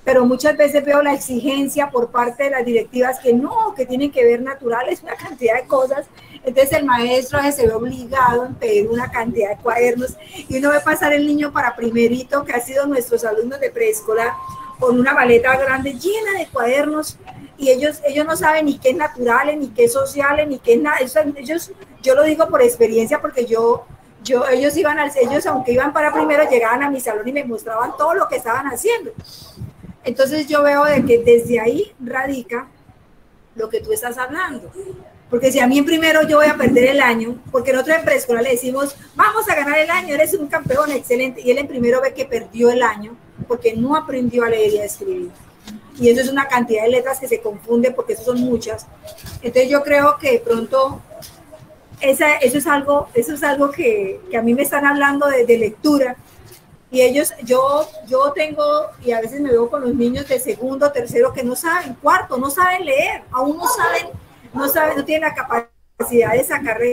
pero muchas veces veo la exigencia por parte de las directivas que tienen que ver naturales, una cantidad de cosas, entonces el maestro se ve obligado a pedir una cantidad de cuadernos, y uno ve pasar el niño para primerito, que ha sido nuestros alumnos de preescolar, con una maleta grande llena de cuadernos, y ellos no saben ni qué es naturales, ni qué es sociales, ni qué es nada. Yo lo digo por experiencia, porque ellos aunque iban para primero, llegaban a mi salón y me mostraban todo lo que estaban haciendo. Entonces yo veo de que desde ahí radica lo que tú estás hablando. Porque si a mí en primero yo voy a perder el año, porque nosotros en preescolar le decimos, vamos a ganar el año, eres un campeón, excelente, y él en primero ve que perdió el año, porque no aprendió a leer y a escribir. Y eso es una cantidad de letras que se confunden, porque eso son muchas. Entonces yo creo que de pronto eso es algo que a mí me están hablando de lectura. Y yo tengo, y a veces me veo con los niños de segundo, tercero, que no saben, cuarto, no saben leer, aún no tienen la capacidad de sacar la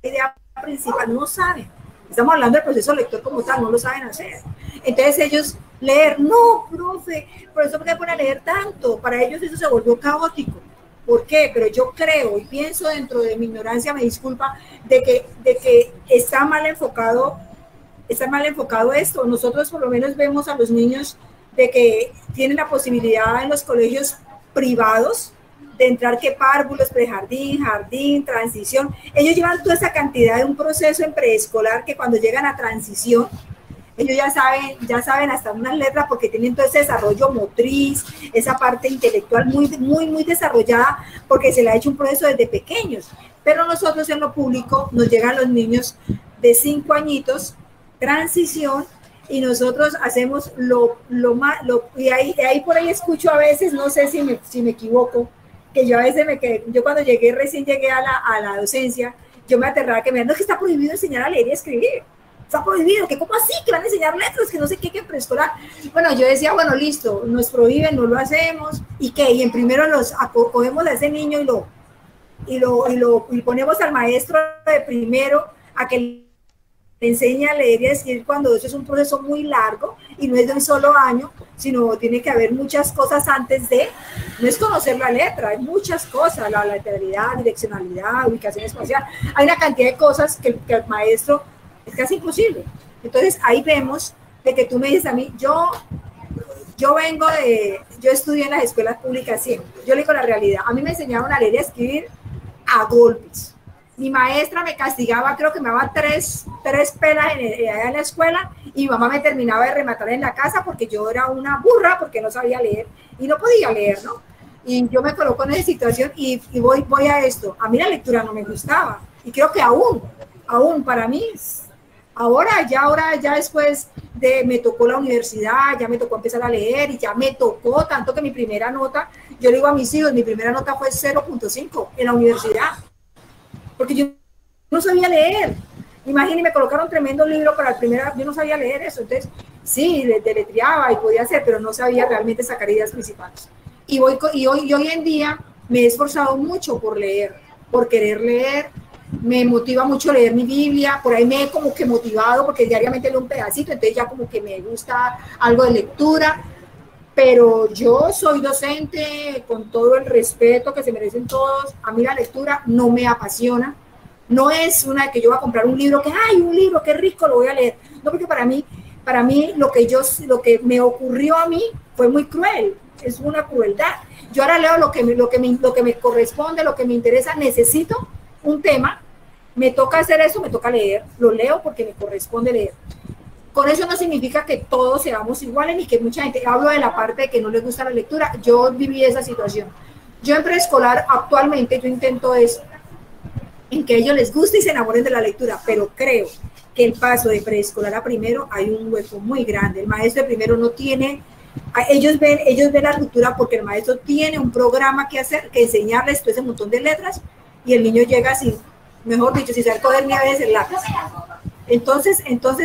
idea principal, no saben. Estamos hablando del proceso lector como tal, no lo saben hacer. Entonces ellos leer, no, profe, por eso me pone a leer tanto. Para ellos eso se volvió caótico. ¿Por qué? Pero yo creo y pienso, dentro de mi ignorancia, me disculpa, de que está mal enfocado esto. Nosotros por lo menos vemos a los niños de que tienen la posibilidad en los colegios privados de entrar que párvulos, prejardín, jardín, transición. Ellos llevan toda esa cantidad de un proceso en preescolar, que cuando llegan a transición, ellos ya saben hasta unas letras, porque tienen todo ese desarrollo motriz, esa parte intelectual muy desarrollada, porque se le ha hecho un proceso desde pequeños. Pero nosotros en lo público nos llegan los niños de 5 añitos transición y nosotros hacemos y ahí por ahí escucho a veces, no sé si me equivoco, que yo a veces yo cuando recién llegué a la docencia, yo me aterraba que me digan, no, es que está prohibido enseñar a leer y escribir. Está prohibido, que cómo así, que van a enseñar letras, que no sé qué, que preescolar. Bueno, yo decía, bueno, listo, nos prohíben, no lo hacemos, ¿y qué? Y en primero cogemos a ese niño y ponemos al maestro de primero a que le enseñe a leer y a escribir cuando eso es un proceso muy largo y no es de un solo año, sino tiene que haber muchas cosas antes no es conocer la letra, hay muchas cosas, la lateralidad, direccionalidad, ubicación espacial, hay una cantidad de cosas que el maestro es casi imposible. Entonces ahí vemos de que tú me dices a mí, yo estudié en las escuelas públicas siempre, yo le digo la realidad, a mí me enseñaron a leer y a escribir a golpes. Mi maestra me castigaba, creo que me daba tres pelas allá en la escuela y mi mamá me terminaba de rematar en la casa porque yo era una burra porque no sabía leer y no podía leer, ¿no? Y yo me coloco en esa situación y voy a esto. A mí la lectura no me gustaba y creo que aún para mí, ahora ya después me tocó la universidad, ya me tocó empezar a leer y ya me tocó tanto que mi primera nota, yo le digo a mis hijos, mi primera nota fue 0.5 en la universidad. Porque yo no sabía leer. Imagínense, me colocaron tremendo libro para la primera, yo no sabía leer eso. Entonces, sí, deletreaba y podía hacer, pero no sabía realmente sacar ideas principales. Y hoy en día me he esforzado mucho por leer, por querer leer. Me motiva mucho leer mi Biblia, por ahí me he como que motivado porque diariamente leo un pedacito, entonces ya como que me gusta algo de lectura. Pero yo soy docente con todo el respeto que se merecen todos. A mí la lectura no me apasiona. No es una que yo voy a comprar un libro un libro, qué rico, lo voy a leer. No, porque para mí lo que me ocurrió a mí fue muy cruel. Es una crueldad. Yo ahora leo lo que me corresponde, lo que me interesa. Necesito un tema, me toca hacer eso, me toca leer. Lo leo porque me corresponde leer. Con eso no significa que todos seamos iguales ni que mucha gente, hablo de la parte de que no les gusta la lectura, yo viví esa situación. Yo en preescolar actualmente yo intento eso, en que a ellos les guste y se enamoren de la lectura, pero creo que el paso de preescolar a primero hay un hueco muy grande. El maestro de primero no tiene, ellos ven la ruptura porque el maestro tiene un programa que hacer, que enseñarles todo ese montón de letras y el niño llega sin, mejor dicho, sin saber coger ni a veces el lápiz. Entonces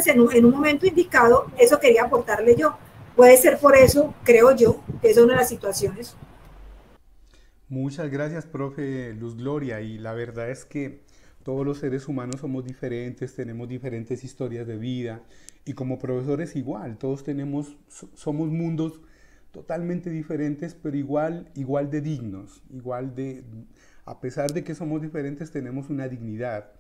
en un momento indicado, eso quería aportarle yo. Puede ser por eso, creo yo, que es una de las situaciones. Muchas gracias, profe Luz Gloria. Y la verdad es que todos los seres humanos somos diferentes, tenemos diferentes historias de vida. Y como profesores igual, todos somos mundos totalmente diferentes, pero igual de dignos. A pesar de que somos diferentes, tenemos una dignidad.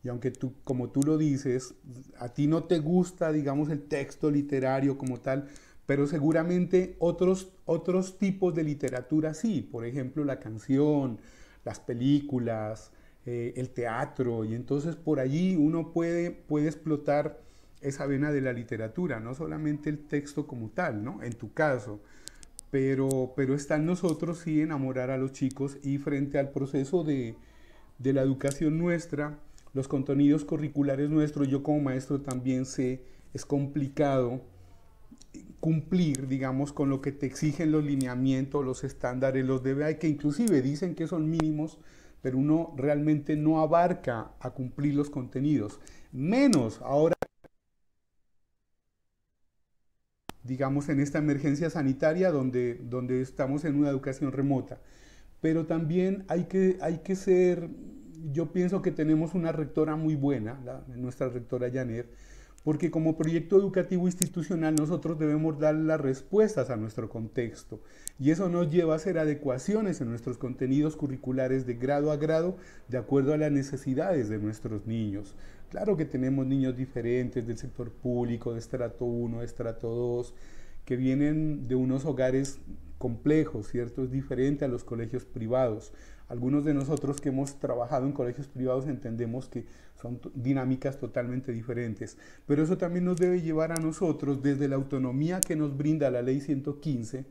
Y aunque como tú lo dices, a ti no te gusta, digamos, el texto literario como tal, pero seguramente otros tipos de literatura sí, por ejemplo, la canción, las películas, el teatro, y entonces por allí uno puede explotar esa vena de la literatura, no solamente el texto como tal, ¿no? En tu caso, pero está en nosotros sí enamorar a los chicos y frente al proceso de la educación nuestra, los contenidos curriculares nuestros, yo como maestro también sé, es complicado cumplir, digamos, con lo que te exigen los lineamientos, los estándares, los DBA, que inclusive dicen que son mínimos, pero uno realmente no abarca a cumplir los contenidos. Menos ahora, digamos, en esta emergencia sanitaria donde estamos en una educación remota. Pero también hay que ser... Yo pienso que tenemos una rectora muy buena, nuestra rectora Janet, porque como proyecto educativo institucional nosotros debemos dar las respuestas a nuestro contexto y eso nos lleva a hacer adecuaciones en nuestros contenidos curriculares de grado a grado de acuerdo a las necesidades de nuestros niños. Claro que tenemos niños diferentes del sector público, de estrato 1, de estrato 2, que vienen de unos hogares complejos, ¿cierto? Es diferente a los colegios privados. Algunos de nosotros que hemos trabajado en colegios privados entendemos que son dinámicas totalmente diferentes, pero eso también nos debe llevar a nosotros, desde la autonomía que nos brinda la Ley 115,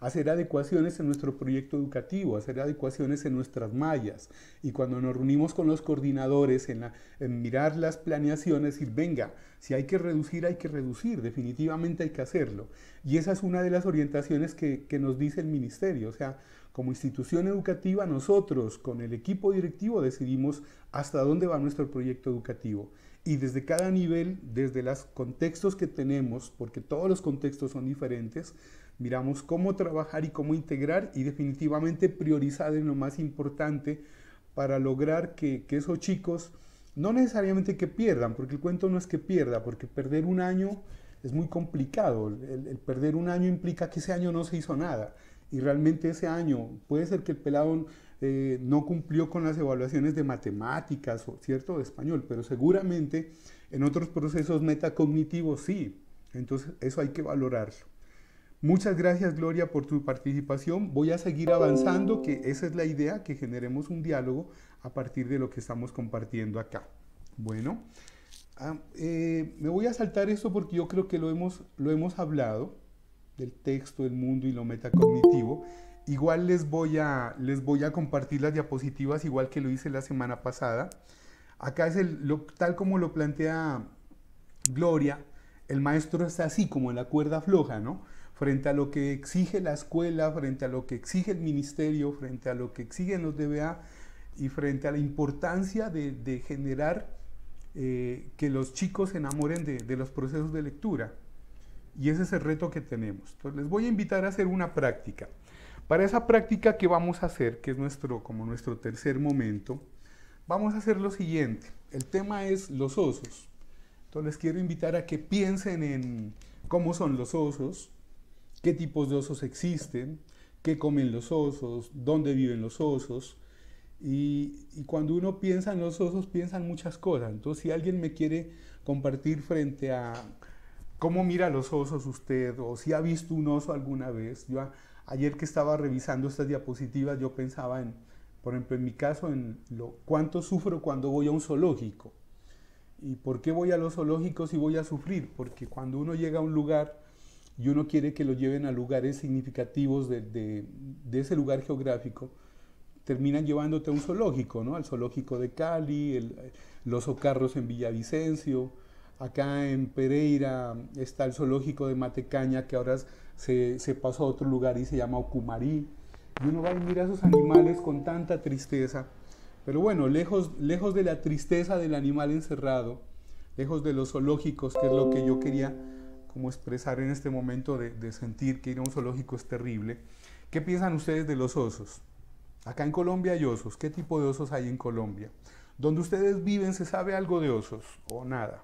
hacer adecuaciones en nuestro proyecto educativo, hacer adecuaciones en nuestras mallas. Y cuando nos reunimos con los coordinadores en mirar las planeaciones, decir, venga, si hay que reducir, definitivamente hay que hacerlo. Y esa es una de las orientaciones que nos dice el ministerio. O sea, como institución educativa, nosotros con el equipo directivo decidimos hasta dónde va nuestro proyecto educativo. Y desde cada nivel, desde los contextos que tenemos, porque todos los contextos son diferentes, miramos cómo trabajar y cómo integrar y definitivamente priorizar en lo más importante para lograr que esos chicos, no necesariamente que pierdan, porque el cuento no es que pierda, porque perder un año es muy complicado. El perder un año implica que ese año no se hizo nada. Y realmente ese año puede ser que el pelado no cumplió con las evaluaciones de matemáticas, ¿cierto?, de español, pero seguramente en otros procesos metacognitivos sí. Entonces eso hay que valorarlo. Muchas gracias, Gloria, por tu participación. Voy a seguir avanzando, que esa es la idea, que generemos un diálogo a partir de lo que estamos compartiendo acá. Bueno, me voy a saltar esto porque yo creo que lo hemos hablado, del texto, el mundo y lo metacognitivo. Igual les voy a compartir las diapositivas, igual que lo hice la semana pasada. Acá es tal como lo plantea Gloria, el maestro está así, como en la cuerda floja, ¿no? Frente a lo que exige la escuela, frente a lo que exige el ministerio, frente a lo que exigen los DBA y frente a la importancia de generar que los chicos se enamoren de los procesos de lectura. Y ese es el reto que tenemos. Entonces les voy a invitar a hacer una práctica. Para esa práctica que vamos a hacer, que es como nuestro tercer momento, vamos a hacer lo siguiente. El tema es los osos. Entonces les quiero invitar a que piensen en cómo son los osos, qué tipos de osos existen, qué comen los osos, dónde viven los osos. Y cuando uno piensa en los osos, piensa en muchas cosas. Entonces, si alguien me quiere compartir frente a cómo mira los osos usted, o si ha visto un oso alguna vez. Yo ayer que estaba revisando estas diapositivas, yo pensaba por ejemplo, en mi caso, cuánto sufro cuando voy a un zoológico. ¿Y por qué voy a los zoológicos y voy a sufrir? Porque cuando uno llega a un lugar y uno quiere que lo lleven a lugares significativos de ese lugar geográfico, terminan llevándote a un zoológico, ¿no? Al zoológico de Cali, los Ocarros en Villavicencio. Acá en Pereira está el zoológico de Matecaña, que ahora se pasó a otro lugar y se llama Ocumarí. Y uno va y mira a esos animales con tanta tristeza. Pero bueno, lejos de la tristeza del animal encerrado, lejos de los zoológicos, que es lo que yo quería como expresar en este momento de sentir que ir a un zoológico es terrible. ¿Qué piensan ustedes de los osos? Acá en Colombia hay osos. ¿Qué tipo de osos hay en Colombia? ¿Donde ustedes viven se sabe algo de osos o nada?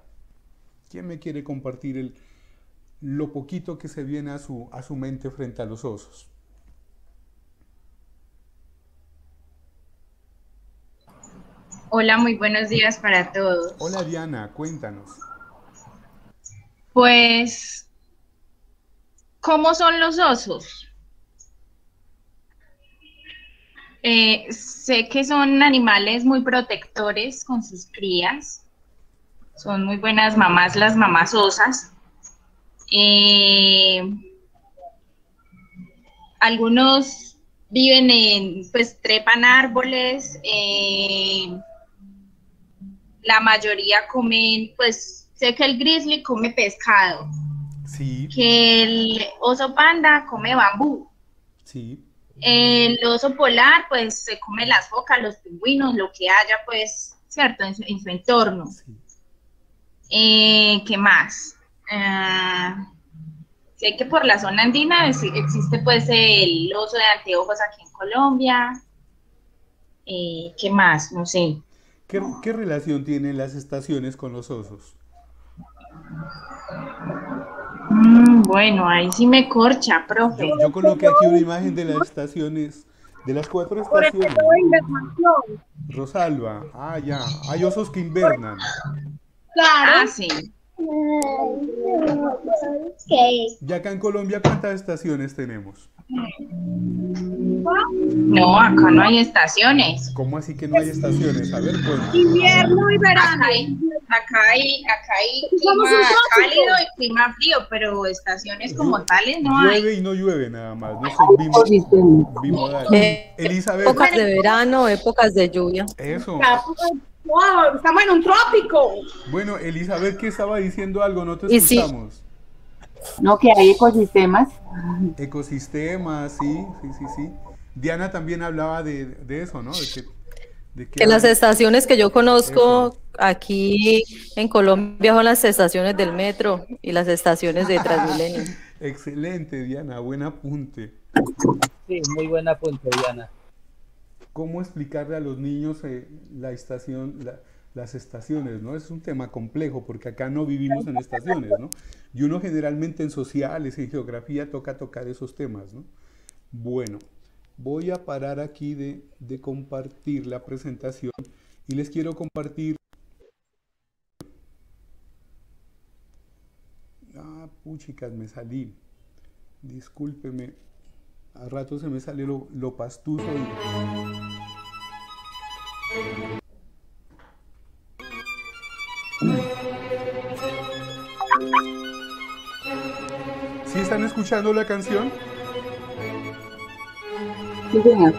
¿Quién me quiere compartir lo poquito que se viene a su mente frente a los osos? Hola, muy buenos días para todos. Hola Diana, cuéntanos. Pues, ¿cómo son los osos? Sé que son animales muy protectores con sus crías. Son muy buenas mamás, las mamás osas. Algunos viven pues trepan árboles. La mayoría comen, pues sé que el grizzly come pescado. Sí. Que el oso panda come bambú. Sí. El oso polar, pues se come las focas, los pingüinos, lo que haya, pues, ¿cierto? En su entorno. Sí. ¿Qué más? Sé que por la zona andina existe pues el oso de anteojos aquí en Colombia. ¿Qué más? No sé. ¿Qué relación tienen las estaciones con los osos? Bueno, ahí sí me corcha, profe. Yo coloqué aquí una imagen de las estaciones, de las 4 estaciones. Rosalba, ya, hay osos que invernan. Claro. Sí. Y acá en Colombia, ¿cuántas estaciones tenemos? No, acá no hay estaciones. ¿Cómo así que no hay estaciones? A ver, pues. Invierno y verano. Acá hay clima cálido y clima frío, pero estaciones como tales no hay. Llueve y no llueve nada más. No soy bimodal. Elizabeth. Épocas de verano, épocas de lluvia. Eso. Wow, estamos en un trópico. Bueno, Elizabeth, ¿qué estaba diciendo algo? No te Y sí. escuchamos. No, que hay ecosistemas. Ecosistemas, sí. Diana también hablaba de eso, ¿no? Que las estaciones que yo conozco Eso. aquí en Colombia son las estaciones del metro y las estaciones de Transmilenio. Excelente, Diana, buen apunte. Sí, muy buen apunte, Diana. ¿Cómo explicarle a los niños las estaciones, ¿no? Es un tema complejo porque acá no vivimos en estaciones, ¿no? Y uno generalmente en sociales, en geografía, tocar esos temas, ¿no? Bueno, voy a parar aquí de compartir la presentación y les quiero compartir... Ah, puchicas, me salí. Discúlpeme. A rato se me sale lo pastuso. ¿Sí están escuchando la canción? Sí, señor.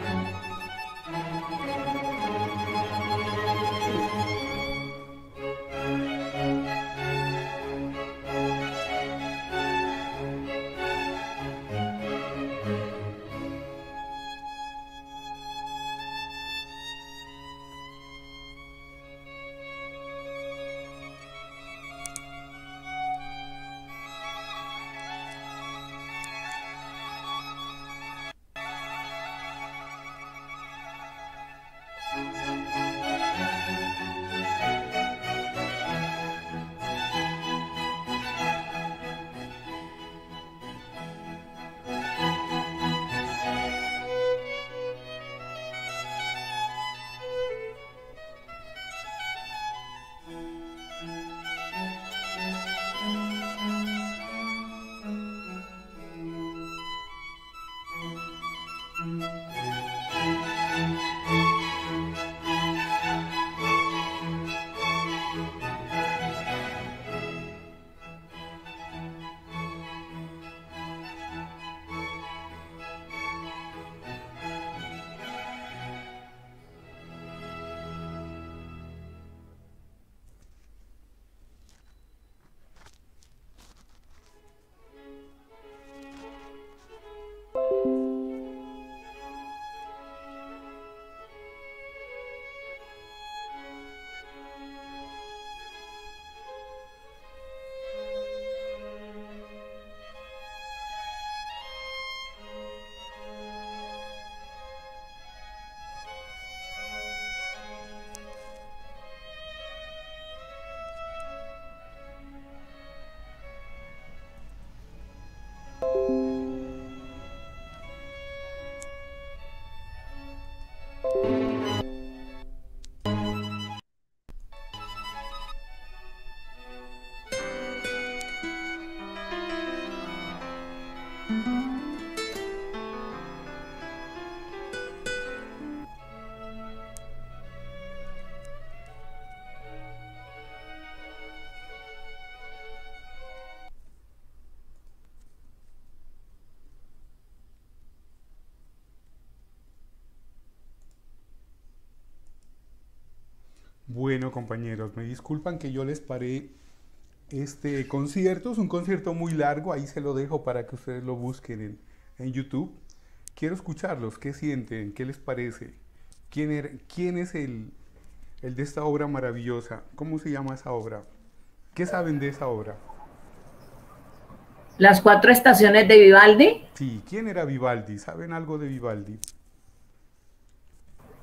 Bueno, compañeros, me disculpan que yo les paré este concierto. Es un concierto muy largo, ahí se lo dejo para que ustedes lo busquen en YouTube. Quiero escucharlos, ¿qué sienten? ¿Qué les parece? ¿Quién es el de esta obra maravillosa? ¿Cómo se llama esa obra? ¿Qué saben de esa obra? Las 4 estaciones de Vivaldi. Sí, ¿quién era Vivaldi? ¿Saben algo de Vivaldi?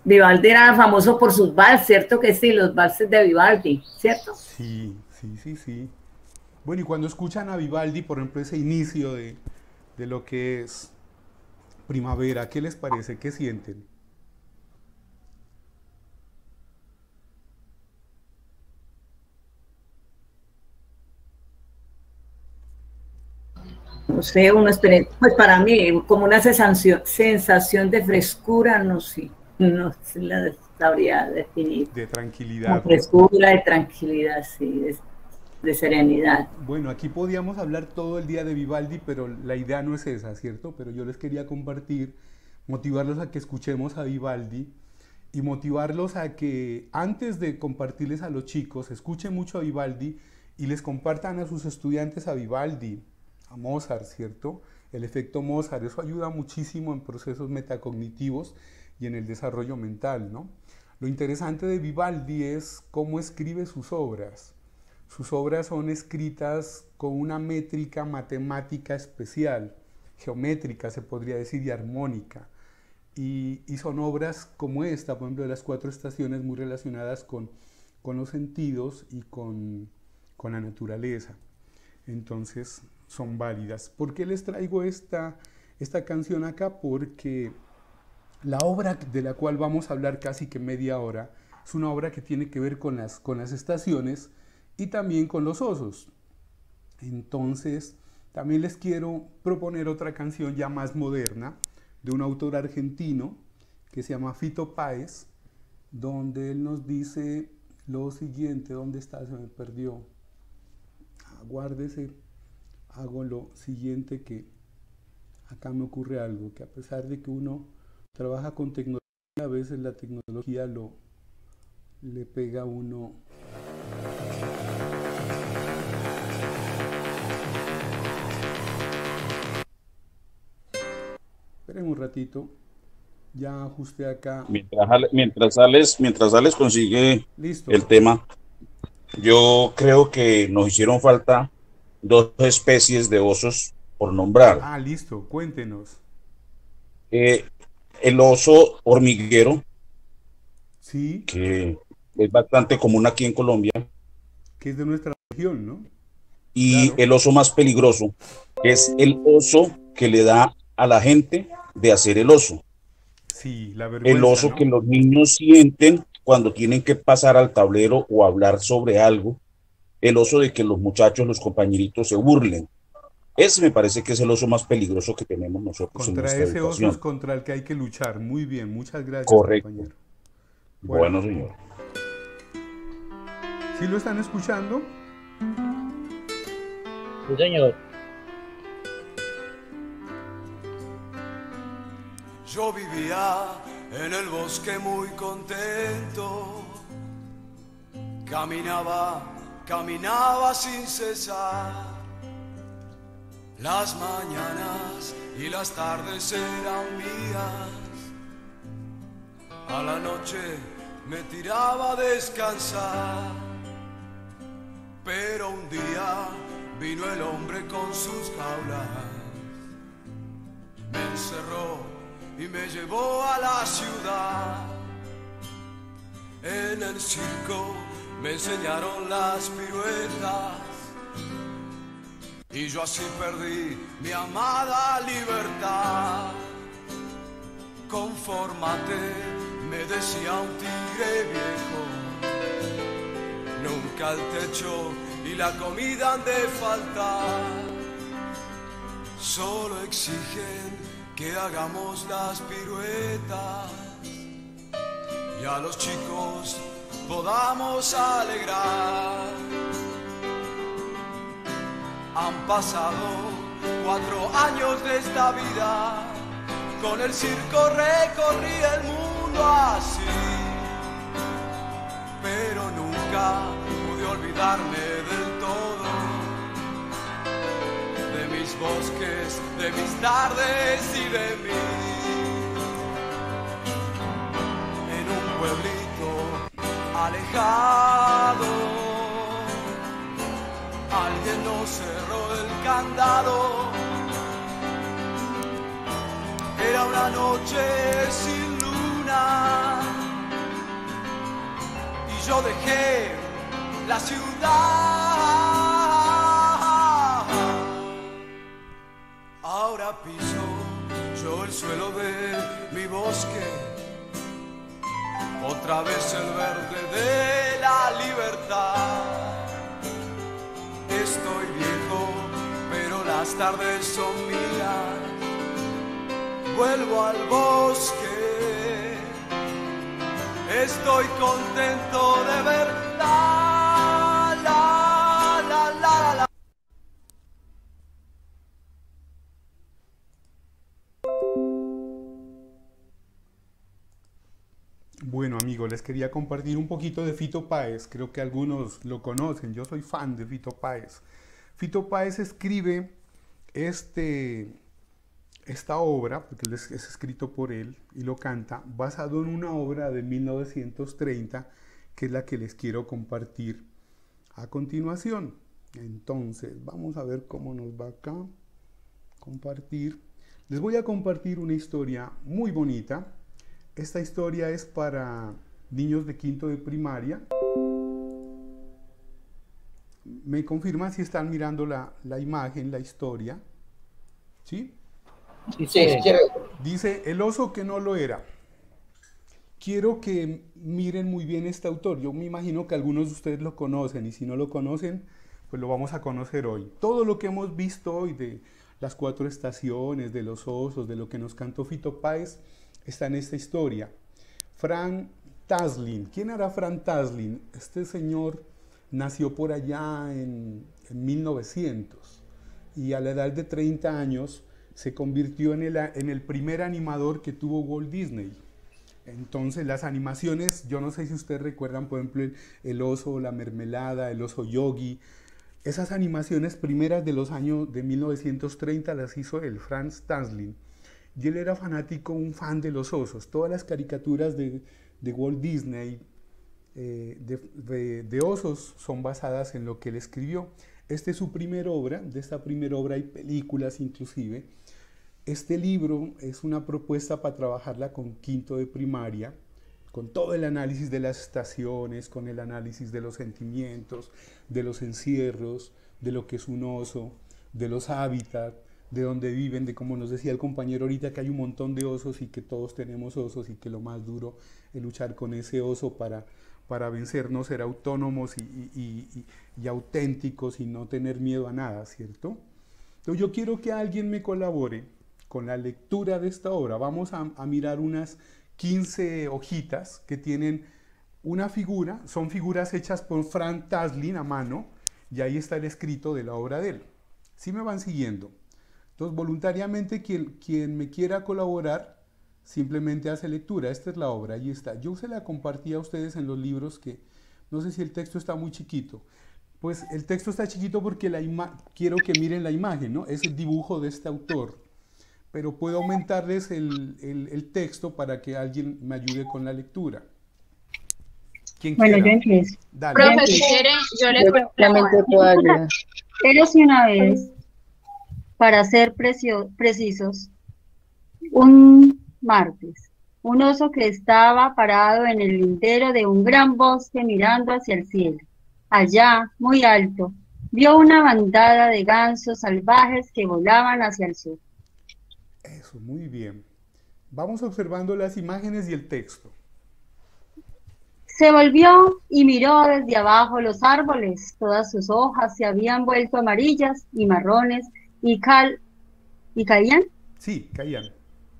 Vivaldi era famoso por sus vals, ¿cierto que sí? Los valses de Vivaldi, ¿cierto? Sí. Bueno, y cuando escuchan a Vivaldi, por ejemplo, ese inicio de lo que es primavera, ¿qué les parece? ¿Qué sienten? no sé, pues para mí, como una sensación de frescura, no sé la sabría definir. De tranquilidad. Como frescura, de tranquilidad, sí, de serenidad. Bueno, aquí podíamos hablar todo el día de Vivaldi, pero la idea no es esa, ¿cierto? Pero yo les quería compartir, motivarlos a que escuchemos a Vivaldi y motivarlos a que antes de compartirles a los chicos, escuchen mucho a Vivaldi y les compartan a sus estudiantes a Vivaldi, a Mozart, ¿cierto? El efecto Mozart, eso ayuda muchísimo en procesos metacognitivos y en el desarrollo mental, ¿no? Lo interesante de Vivaldi es cómo escribe sus obras. Sus obras son escritas con una métrica matemática especial, geométrica se podría decir, y armónica. Y son obras como esta, por ejemplo, de las 4 estaciones, muy relacionadas con los sentidos y con la naturaleza. Entonces son válidas. ¿Por qué les traigo esta canción acá? Porque la obra de la cual vamos a hablar casi que media hora es una obra que tiene que ver con las estaciones y también con los osos. Entonces también les quiero proponer otra canción ya más moderna de un autor argentino que se llama Fito Páez, donde él nos dice lo siguiente. ¿Dónde está? Se me perdió. Aguárdese, hago lo siguiente, que acá me ocurre algo, que a pesar de que uno trabaja con tecnología, a veces la tecnología le pega a uno. Esperen un ratito, ya ajusté acá. Mientras Alex consigue Listo. El tema, yo creo que nos hicieron falta 2 especies de osos por nombrar. Ah, listo, cuéntenos. El oso hormiguero, sí, que es bastante común aquí en Colombia, que es de nuestra región, ¿no? y Claro. el oso más peligroso, que es el oso que le da a la gente de hacer el oso. Sí, la vergüenza, El oso ¿no? que los niños sienten cuando tienen que pasar al tablero o hablar sobre algo. El oso de que los muchachos, los compañeritos se burlen. Ese me parece que es el oso más peligroso que tenemos nosotros en Contra nuestra ese oso educación. es contra el que hay que luchar. Muy bien, muchas gracias, Correcto. compañero. Bueno, señor. ¿Sí lo están escuchando? Sí, señor. Yo vivía en el bosque muy contento, caminaba sin cesar. Las mañanas y las tardes eran mías, a la noche me tiraba a descansar. Pero un día vino el hombre con sus jaulas, me encerró y me llevó a la ciudad. En el circo me enseñaron las piruetas y yo así perdí mi amada libertad. Confórmate, me decía un tigre viejo, nunca el techo y la comida han de faltar. Solo exigen que hagamos las piruetas y a los chicos podamos alegrar. Han pasado 4 años de esta vida, con el circo recorrí el mundo así, pero nunca pude olvidarme del todo de mis bosques, de mis tardes y de mí. En un pueblito alejado, alguien nos cerró el candado. Era una noche sin luna y yo dejé la ciudad. Ahora piso yo el suelo de mi bosque, otra vez el verde de la libertad. Estoy viejo, pero las las tardes son mías, vuelvo al bosque, estoy contento de ver la, la, la, la, la. Bueno, amigos, les quería compartir un poquito de Fito Páez. Creo que algunos lo conocen. Yo soy fan de Fito Páez. Fito Páez escribe esta obra, porque es escrito por él y lo canta, basado en una obra de 1930, que es la que les quiero compartir a continuación. Entonces, vamos a ver cómo nos va acá. Compartir. Les voy a compartir una historia muy bonita. Esta historia es para niños de quinto de primaria. ¿Me confirman si están mirando la imagen, la historia? ¿Sí? Sí, sí. Dice, el oso que no lo era. Quiero que miren muy bien este autor. Yo me imagino que algunos de ustedes lo conocen, y si no lo conocen, pues lo vamos a conocer hoy. Todo lo que hemos visto hoy de las 4 estaciones, de los osos, de lo que nos cantó Fito Páez, está en esta historia. Frank Taslin. ¿Quién era Frank Taslin? Este señor nació por allá en 1900 y a la edad de 30 años se convirtió en el primer animador que tuvo Walt Disney. Entonces las animaciones, yo no sé si ustedes recuerdan, por ejemplo, el oso, la mermelada, el oso Yogi. Esas animaciones primeras de los años de 1930 las hizo él, Frank Taslin. Y él era fanático, un fan de los osos. Todas las caricaturas de Walt Disney de osos son basadas en lo que él escribió. Esta es su primera obra. De esta primera obra hay películas inclusive. Este libro es una propuesta para trabajarla con quinto de primaria, con todo el análisis de las estaciones, con el análisis de los sentimientos, de los encierros, de lo que es un oso, de los hábitats, de dónde viven, de como nos decía el compañero ahorita, que hay un montón de osos y que todos tenemos osos y que lo más duro es luchar con ese oso para vencernos, ser autónomos y auténticos y no tener miedo a nada, ¿cierto? Entonces yo quiero que alguien me colabore con la lectura de esta obra. Vamos a mirar unas 15 hojitas que tienen una figura, son figuras hechas por Frank Taslin a mano, y ahí está el escrito de la obra de él. ¿Sí me van siguiendo? Entonces, voluntariamente, quien me quiera colaborar, simplemente hace lectura. Esta es la obra, ahí está. Yo se la compartí a ustedes en los libros, que no sé si el texto está muy chiquito. Pues el texto está chiquito porque quiero que miren la imagen, ¿no? Es el dibujo de este autor. Pero puedo aumentarles el texto para que alguien me ayude con la lectura. ¿Quién quiera? Bueno, yo empiezo. Dale. Profe, si quiere, yo le puedo ayudar. Érase una vez, para ser precisos, un martes, un oso que estaba parado en el lindero de un gran bosque mirando hacia el cielo. Allá, muy alto, vio una bandada de gansos salvajes que volaban hacia el sur. Eso, muy bien. Vamos observando las imágenes y el texto. Se volvió y miró desde abajo los árboles. Todas sus hojas se habían vuelto amarillas y marrones y caían. Sí, caían.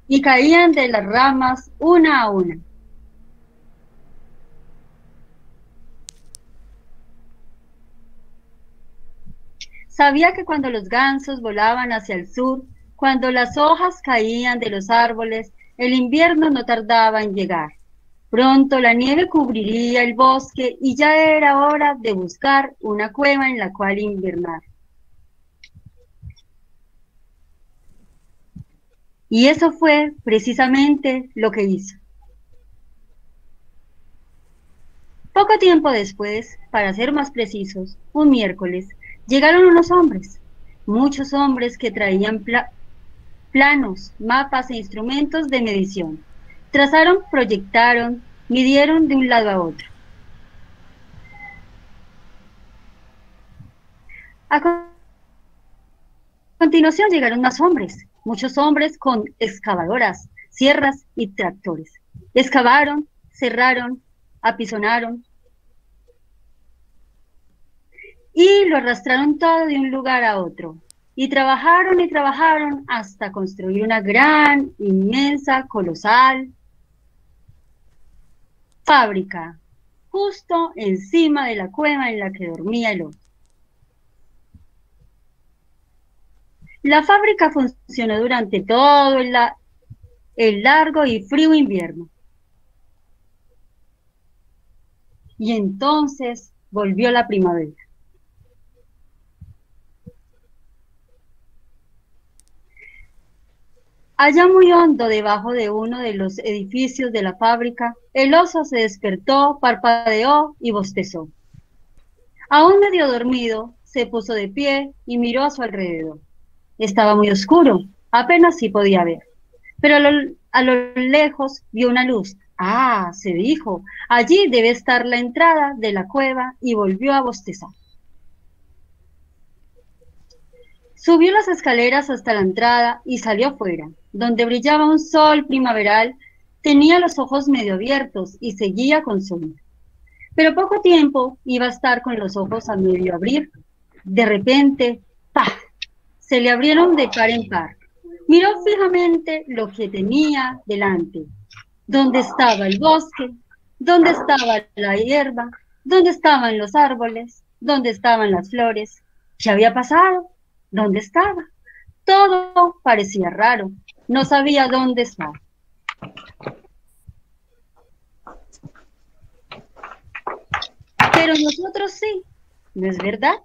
Y caían de las ramas una a una. Sabía que cuando los gansos volaban hacia el sur, cuando las hojas caían de los árboles, el invierno no tardaba en llegar. Pronto la nieve cubriría el bosque y ya era hora de buscar una cueva en la cual invernar. Y eso fue precisamente lo que hizo. Poco tiempo después, para ser más precisos, un miércoles, llegaron unos hombres, muchos hombres que traían planos, mapas e instrumentos de medición. Trazaron, proyectaron, midieron de un lado a otro. A continuación llegaron más hombres, muchos hombres con excavadoras, sierras y tractores. Excavaron, cerraron, apisonaron y lo arrastraron todo de un lugar a otro. y trabajaron hasta construir una gran, inmensa, colosal fábrica, justo encima de la cueva en la que dormía el oso. La fábrica funcionó durante todo el largo y frío invierno. Y entonces volvió la primavera. Allá muy hondo debajo de uno de los edificios de la fábrica, el oso se despertó, parpadeó y bostezó. Aún medio dormido, se puso de pie y miró a su alrededor. Estaba muy oscuro, apenas sí podía ver, pero a lo lejos vio una luz. Ah, se dijo, allí debe estar la entrada de la cueva, y volvió a bostezar. Subió las escaleras hasta la entrada y salió afuera, donde brillaba un sol primaveral. Tenía los ojos medio abiertos y seguía con sueño. Pero poco tiempo iba a estar con los ojos a medio abrir. De repente, ¡pah!, se le abrieron de par en par. Miró fijamente lo que tenía delante. ¿Dónde estaba el bosque? ¿Dónde estaba la hierba? ¿Dónde estaban los árboles? ¿Dónde estaban las flores? ¿Qué había pasado? ¿Dónde estaba? Todo parecía raro. No sabía dónde estaba. Pero nosotros sí, ¿no es verdad?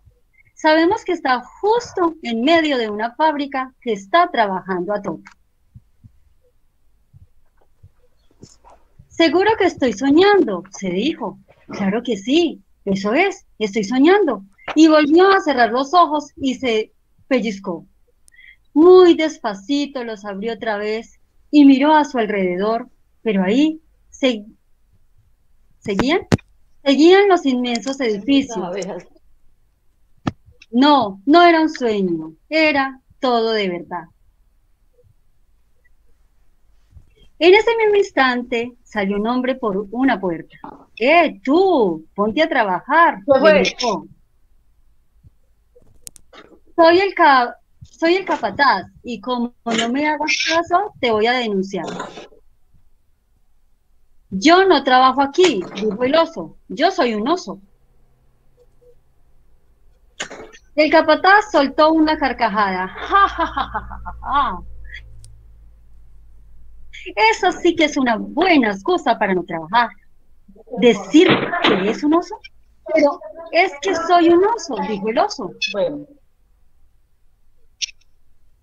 Sabemos que está justo en medio de una fábrica que está trabajando a tope. Seguro que estoy soñando, se dijo. Claro que sí, eso es, estoy soñando. Y volvió a cerrar los ojos y se pellizcó. Muy despacito los abrió otra vez y miró a su alrededor, pero ahí seguían los inmensos edificios. No, no era un sueño, era todo de verdad. En ese mismo instante salió un hombre por una puerta. Tú! Ponte a trabajar. Le dijo. Soy el capataz y como no me hagas caso, te voy a denunciar. Yo no trabajo aquí, dijo el oso. Yo soy un oso. El capataz soltó una carcajada. ¡Ja, ja, ja, ja, ja, ja! Eso sí que es una buena excusa para no trabajar. ¿Decir que es un oso? Pero es que soy un oso, dijo el oso. Bueno.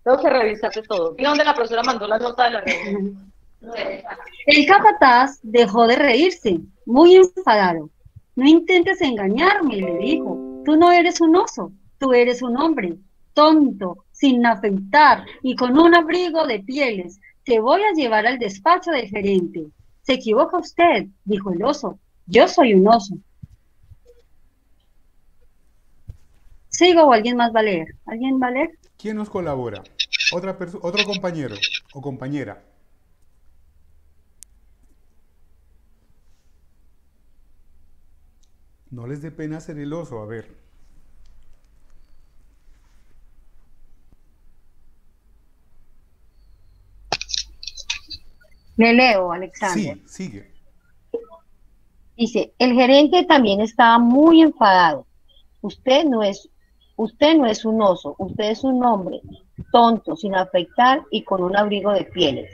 Tengo que revisarte todo. ¿Y dónde la profesora mandó la nota de la reunión? El capataz dejó de reírse, muy enfadado. No intentes engañarme, le dijo. Tú no eres un oso, tú eres un hombre, tonto, sin afeitar y con un abrigo de pieles. Te voy a llevar al despacho del gerente. Se equivoca usted, dijo el oso. Yo soy un oso. ¿Sigo o alguien más va a leer? ¿Alguien va a leer? ¿Quién nos colabora? ¿Otro compañero o compañera? No les dé pena ser el oso, a ver. Le leo, Alexander. Sí, sigue. Dice, el gerente también estaba muy enfadado. Usted no es un oso, usted es un hombre tonto, sin afeitar y con un abrigo de pieles.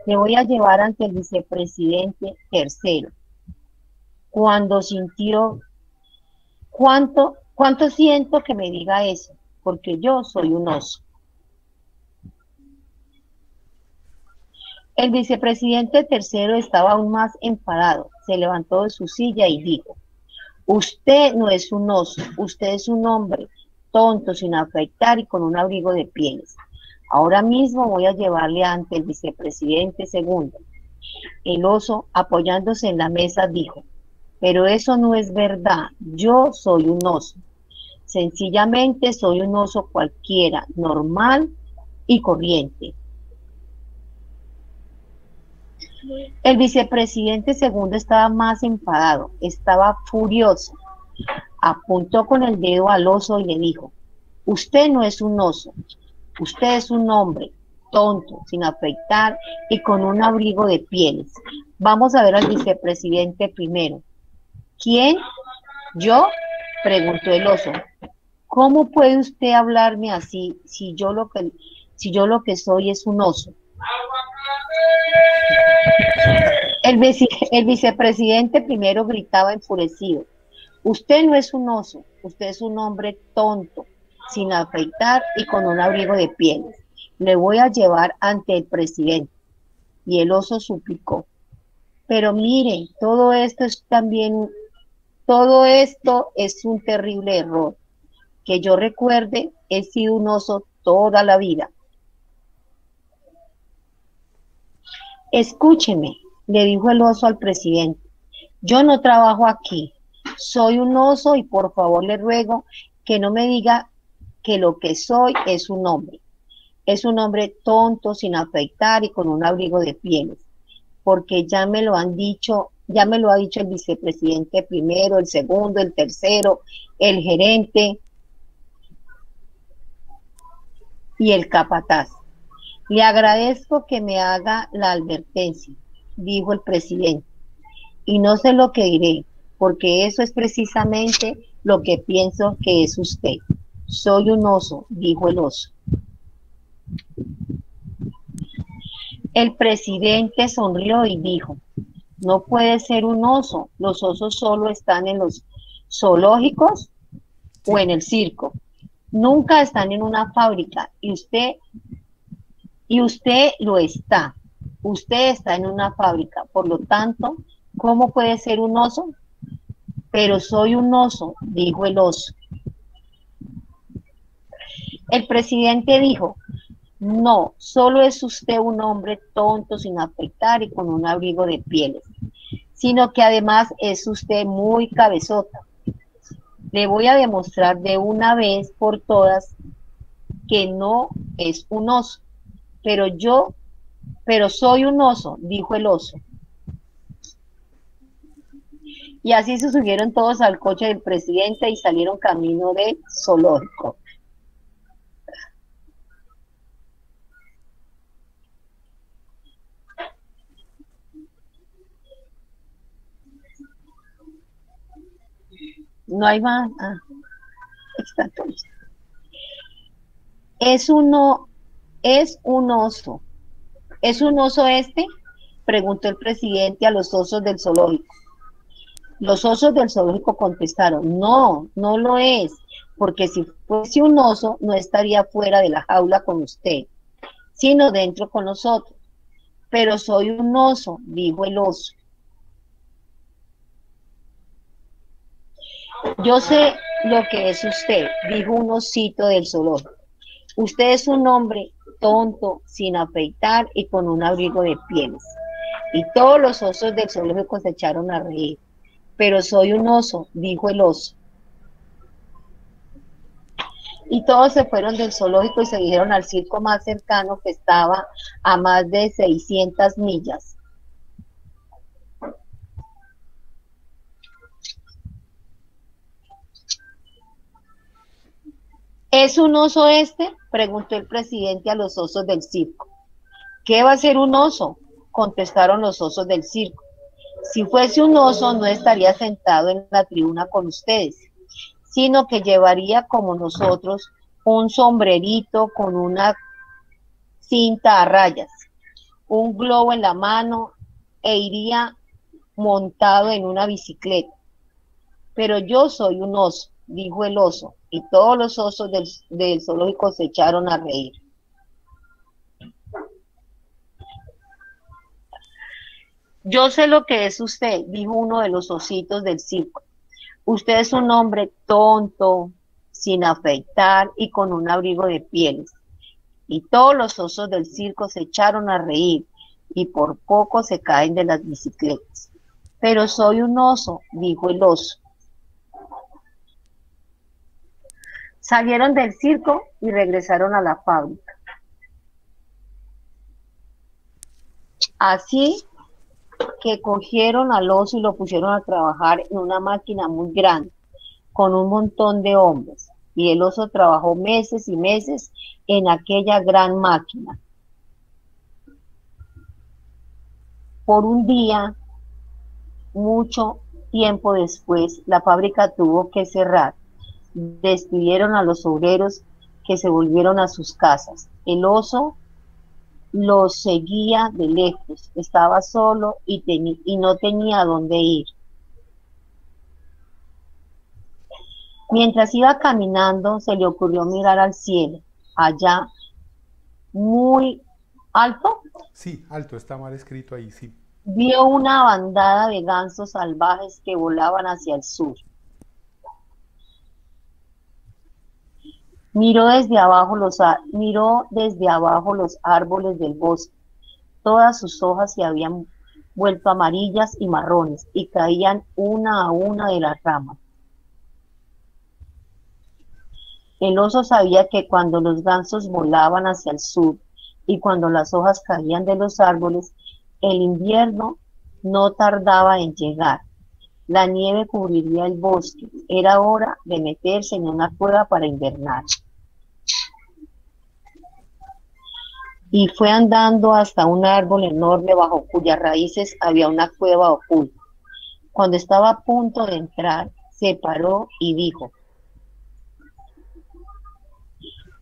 Le voy a llevar ante el vicepresidente tercero. Cuánto siento que me diga eso, porque yo soy un oso. El vicepresidente tercero estaba aún más enfadado. Se levantó de su silla y dijo, usted no es un oso, usted es un hombre tonto, sin afeitar y con un abrigo de pieles. Ahora mismo voy a llevarle ante el vicepresidente segundo. El oso, apoyándose en la mesa, dijo, pero eso no es verdad, yo soy un oso. Sencillamente soy un oso cualquiera, normal y corriente. El vicepresidente segundo estaba más enfadado, estaba furioso. Apuntó con el dedo al oso y le dijo, Usted no es un oso, usted es un hombre tonto, sin afeitar y con un abrigo de pieles. Vamos a ver al vicepresidente primero. ¿Quién? ¿Yo? Preguntó el oso. ¿Cómo puede usted hablarme así si yo lo que soy es un oso? El vicepresidente primero gritaba enfurecido. Usted no es un oso, usted es un hombre tonto, sin afeitar y con un abrigo de pieles. Le voy a llevar ante el presidente. Y el oso suplicó. Pero mire, todo esto es un terrible error. Que yo recuerde, he sido un oso toda la vida. Escúcheme, le dijo el oso al presidente. Yo no trabajo aquí. Soy un oso y por favor le ruego que no me diga que lo que soy es un hombre. Es un hombre tonto, sin afeitar y con un abrigo de pieles. Porque ya me lo ha dicho el vicepresidente primero, el segundo, el tercero, el gerente y el capataz. Le agradezco que me haga la advertencia, dijo el presidente, y no sé lo que diré, porque eso es precisamente lo que pienso que es usted. Soy un oso, dijo el oso. El presidente sonrió y dijo, no puede ser un oso, los osos solo están en los zoológicos o en el circo. Nunca están en una fábrica y usted lo está. Usted está en una fábrica, por lo tanto, ¿cómo puede ser un oso? Pero soy un oso, dijo el oso. El presidente dijo, no, solo es usted un hombre tonto, sin afeitar y con un abrigo de pieles, sino que además es usted muy cabezota. Le voy a demostrar de una vez por todas que no es un oso, pero soy un oso, dijo el oso. Y así se subieron todos al coche del presidente y salieron camino del zoológico. No hay más. Está todo. Es un oso. ¿Es un oso este? Preguntó el presidente a los osos del zoológico. Los osos del zoológico contestaron, no, no lo es, porque si fuese un oso no estaría fuera de la jaula con usted, sino dentro con nosotros. Pero soy un oso, dijo el oso. Yo sé lo que es usted, dijo un osito del zoológico. Usted es un hombre tonto, sin afeitar y con un abrigo de pieles. Y todos los osos del zoológico se echaron a reír. Pero soy un oso, dijo el oso. Y todos se fueron del zoológico y se dirigieron al circo más cercano, que estaba a más de 600 millas. ¿Es un oso este? Preguntó el presidente a los osos del circo. ¿Qué va a ser un oso? Contestaron los osos del circo. Si fuese un oso no estaría sentado en la tribuna con ustedes, sino que llevaría como nosotros un sombrerito con una cinta a rayas, un globo en la mano e iría montado en una bicicleta. Pero yo soy un oso, dijo el oso, y todos los osos del zoológico se echaron a reír. Yo sé lo que es usted, dijo uno de los ositos del circo. Usted es un hombre tonto, sin afeitar y con un abrigo de pieles. Y todos los osos del circo se echaron a reír y por poco se caen de las bicicletas. Pero soy un oso, dijo el oso. Salieron del circo y regresaron a la fábrica. Así que cogieron al oso y lo pusieron a trabajar en una máquina muy grande, con un montón de hombres, y el oso trabajó meses y meses en aquella gran máquina. Por un día, mucho tiempo después, la fábrica tuvo que cerrar. Despidieron a los obreros que se volvieron a sus casas. El oso los seguía de lejos, estaba solo y no tenía a dónde ir. Mientras iba caminando, se le ocurrió mirar al cielo. Allá, muy alto, Sí, alto, está mal escrito ahí, sí. vio una bandada de gansos salvajes que volaban hacia el sur. Miró desde abajo los árboles del bosque. Todas sus hojas se habían vuelto amarillas y marrones y caían una a una de las ramas. El oso sabía que cuando los gansos volaban hacia el sur y cuando las hojas caían de los árboles, el invierno no tardaba en llegar. La nieve cubriría el bosque. Era hora de meterse en una cueva para invernar. Y fue andando hasta un árbol enorme bajo cuyas raíces había una cueva oculta. Cuando estaba a punto de entrar, se paró y dijo: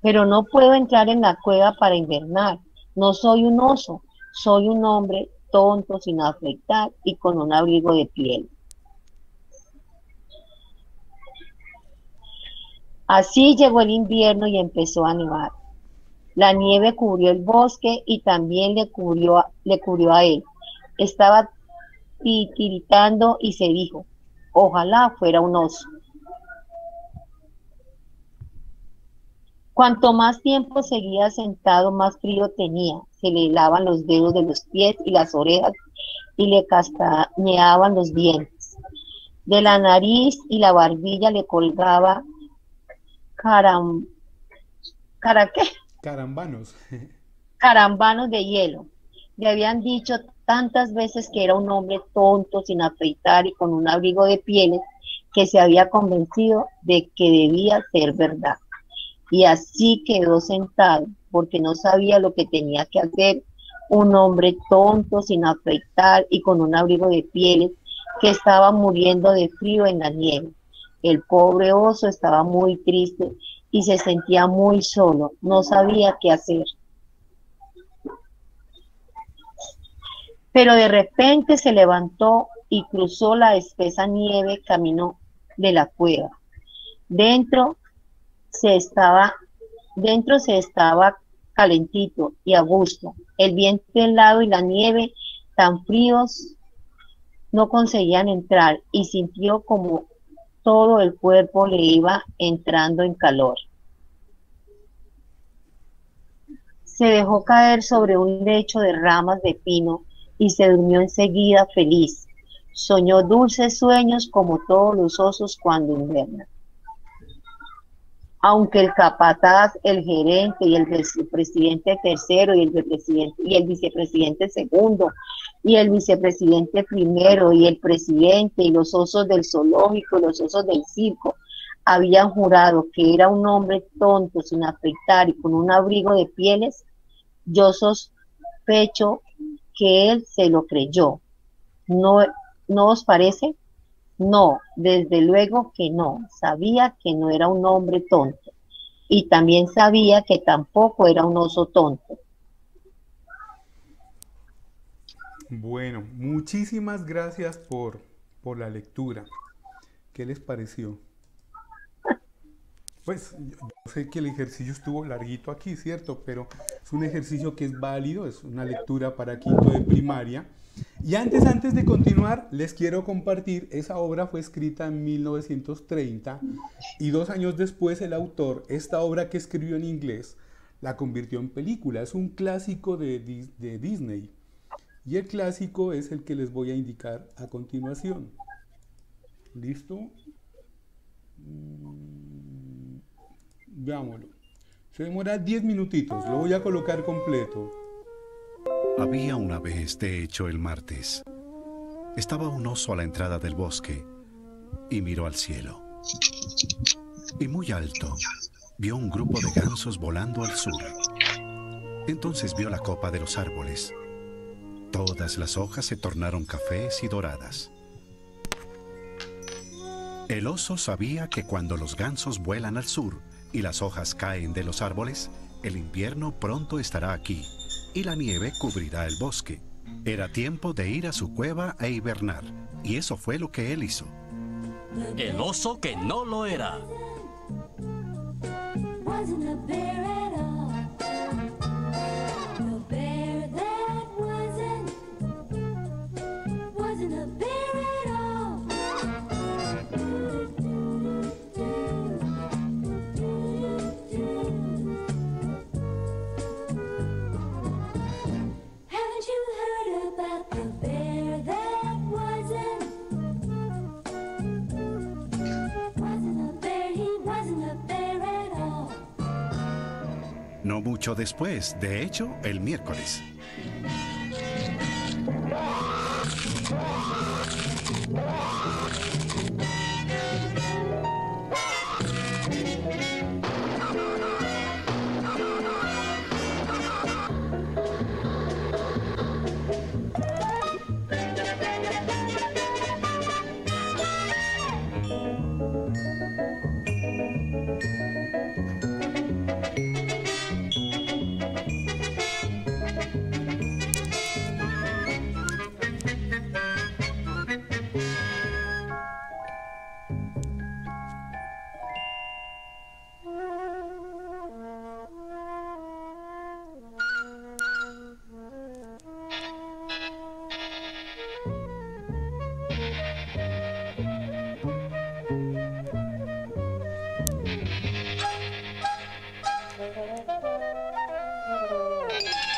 pero no puedo entrar en la cueva para invernar. No soy un oso, soy un hombre tonto, sin afeitar y con un abrigo de piel. Así llegó el invierno y empezó a nevar. La nieve cubrió el bosque y también le cubrió a él. Estaba titiritando y se dijo: ojalá fuera un oso. Cuanto más tiempo seguía sentado, más frío tenía. Se le helaban los dedos de los pies y las orejas y le castañeaban los dientes. De la nariz y la barbilla le colgaba Carambanos. carambanos de hielo. Le habían dicho tantas veces que era un hombre tonto, sin afeitar y con un abrigo de pieles, que se había convencido de que debía ser verdad. Y así quedó sentado, porque no sabía lo que tenía que hacer un hombre tonto, sin afeitar y con un abrigo de pieles, que estaba muriendo de frío en la nieve. El pobre oso estaba muy triste y se sentía muy solo, no sabía qué hacer. Pero de repente se levantó y cruzó la espesa nieve camino de la cueva. Dentro se estaba calentito y a gusto. El viento helado y la nieve tan fríos no conseguían entrar y sintió como todo el cuerpo le iba entrando en calor. Se dejó caer sobre un lecho de ramas de pino y se durmió enseguida feliz. Soñó dulces sueños como todos los osos cuando invernan. Aunque el capataz, el gerente y el vicepresidente tercero y el vicepresidente segundo y el vicepresidente primero y el presidente y los osos del zoológico y los osos del circo habían jurado que era un hombre tonto, sin afeitar y con un abrigo de pieles, yo sospecho que él se lo creyó. ¿No os parece? No, desde luego que no. Sabía que no era un hombre tonto y también sabía que tampoco era un oso tonto. Bueno, muchísimas gracias por la lectura. ¿Qué les pareció? Pues yo sé que el ejercicio estuvo larguito aquí, ¿cierto? Pero es un ejercicio que es válido, es una lectura para quinto de primaria. Y antes de continuar, les quiero compartir, esa obra fue escrita en 1930 y 2 años después el autor, esta obra que escribió en inglés, la convirtió en película. Es un clásico de Disney y el clásico es el que les voy a indicar a continuación. ¿Listo? Veámoslo. Se demora 10 minutitos, lo voy a colocar completo. Había una vez, de hecho, el martes. Estaba un oso a la entrada del bosque y miró al cielo. y muy alto, vio un grupo de gansos volando al sur. Entonces vio la copa de los árboles. Todas las hojas se tornaron cafés y doradas. El oso sabía que cuando los gansos vuelan al sur y las hojas caen de los árboles, el invierno pronto estará aquí y la nieve cubrirá el bosque. Era tiempo de ir a su cueva e hibernar, y eso fue lo que él hizo. El oso que no lo era. No mucho después, de hecho, el miércoles.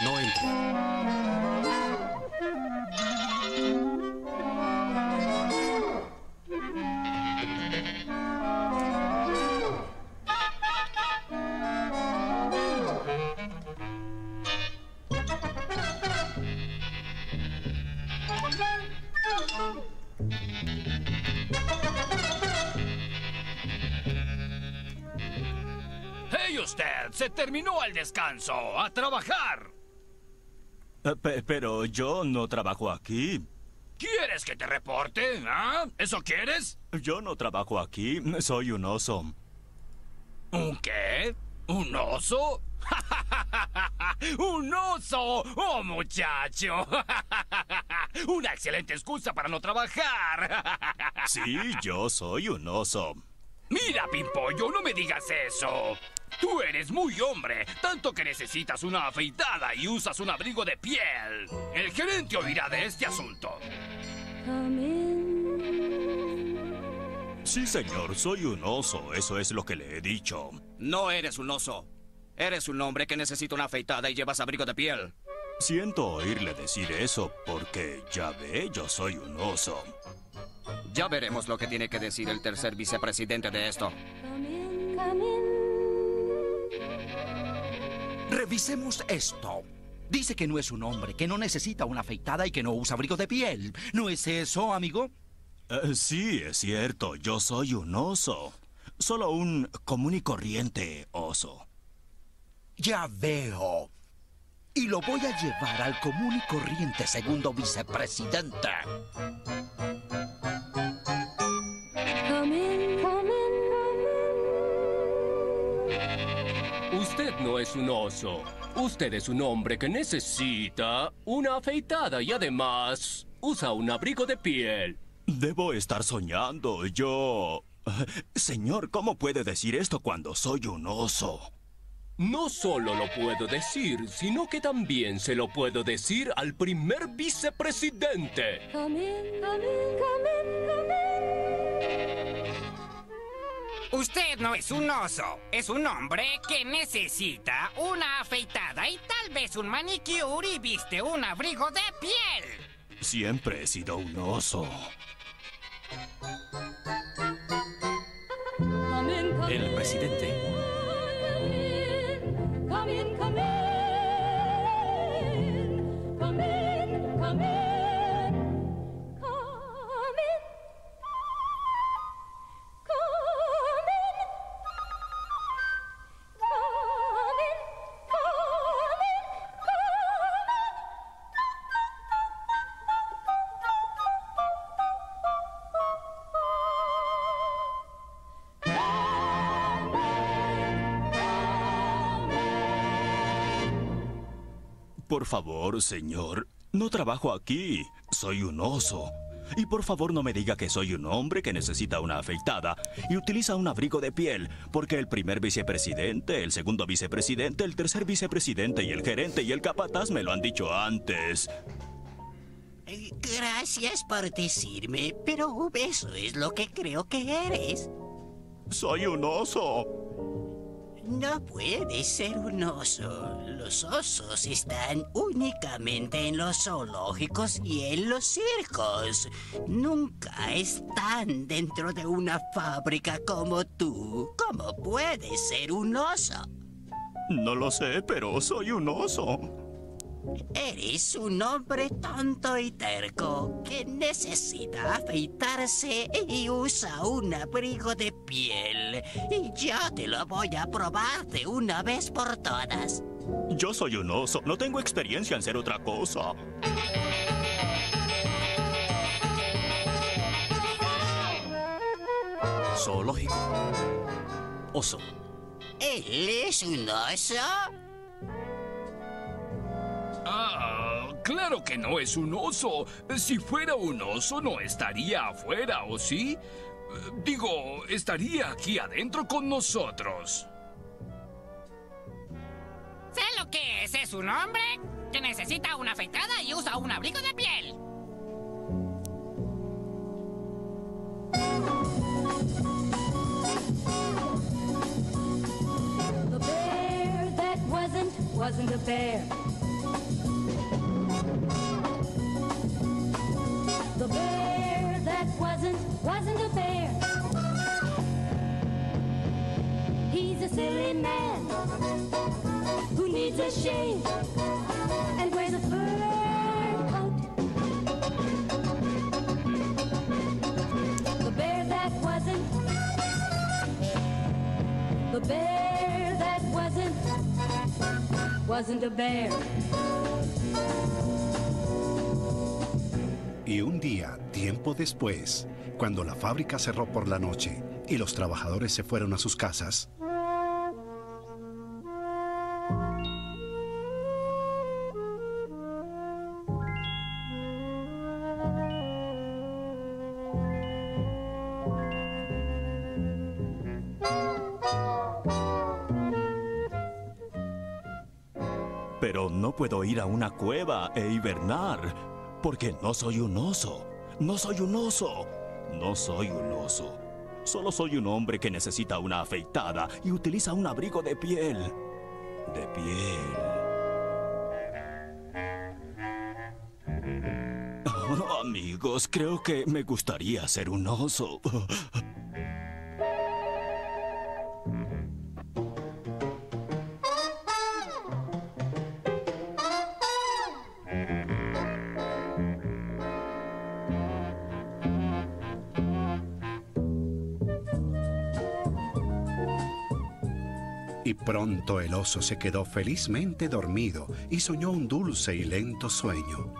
No entre. ¡Hey usted! ¡Se terminó el descanso! ¡A trabajar! Pero yo no trabajo aquí. ¿Quieres que te reporte? ¿Ah? ¿Eso quieres? Yo no trabajo aquí, soy un oso. ¿Un qué? ¿Un oso? ¡Un oso! ¡Oh, muchacho! Una excelente excusa para no trabajar. Sí, yo soy un oso. Mira, Pimpollo, no me digas eso. Tú eres muy hombre, tanto que necesitas una afeitada y usas un abrigo de piel. El gerente oirá de este asunto. Sí, señor, soy un oso, eso es lo que le he dicho. No eres un oso. Eres un hombre que necesita una afeitada y llevas abrigo de piel. Siento oírle decir eso porque, ya ve, yo soy un oso. Ya veremos lo que tiene que decir el tercer vicepresidente de esto. Revisemos esto. Dice que no es un hombre, que no necesita una afeitada y que no usa abrigo de piel. ¿No es eso, amigo? Sí, es cierto, yo soy un oso. Solo un común y corriente oso. Ya veo. Y lo voy a llevar al común y corriente segundo vicepresidente. Usted no es un oso. Usted es un hombre que necesita una afeitada y además usa un abrigo de piel. Debo estar soñando. Yo... Señor, ¿cómo puede decir esto cuando soy un oso? No solo lo puedo decir, sino que también se lo puedo decir al primer vicepresidente. Usted no es un oso, es un hombre que necesita una afeitada y tal vez un manicure y viste un abrigo de piel. Siempre he sido un oso. El presidente. Por favor, señor, no trabajo aquí. Soy un oso. Y por favor no me diga que soy un hombre que necesita una afeitada y utiliza un abrigo de piel, porque el primer vicepresidente, el segundo vicepresidente, el tercer vicepresidente y el gerente y el capataz me lo han dicho antes. Gracias por decirme, pero eso es lo que creo que eres. Soy un oso. No puedes ser un oso. Los osos están únicamente en los zoológicos y en los circos. Nunca están dentro de una fábrica como tú. ¿Cómo puedes ser un oso? No lo sé, pero soy un oso. Eres un hombre tonto y terco que necesita afeitarse y usa un abrigo de piel. Y yo te lo voy a probar de una vez por todas. Yo soy un oso, no tengo experiencia en ser otra cosa. Zoológico. Oso. ¿Él es un oso? Claro que no es un oso. Si fuera un oso, no estaría afuera, ¿o sí? Digo, estaría aquí adentro con nosotros. Sé lo que es un hombre que necesita una afeitada y usa un abrigo de piel. The bear that wasn't a bear. The bear that wasn't a bear. He's a silly man who needs a shave and wears a fur coat. The bear that wasn't a bear. Y un día, tiempo después, cuando la fábrica cerró por la noche y los trabajadores se fueron a sus casas, Pero no puedo ir a una cueva e hibernar, porque no soy un oso. No soy un oso. No soy un oso. Solo soy un hombre que necesita una afeitada y utiliza un abrigo de piel. De piel. Oh, amigos, creo que me gustaría ser un oso. y pronto el oso se quedó felizmente dormido y soñó un dulce y lento sueño.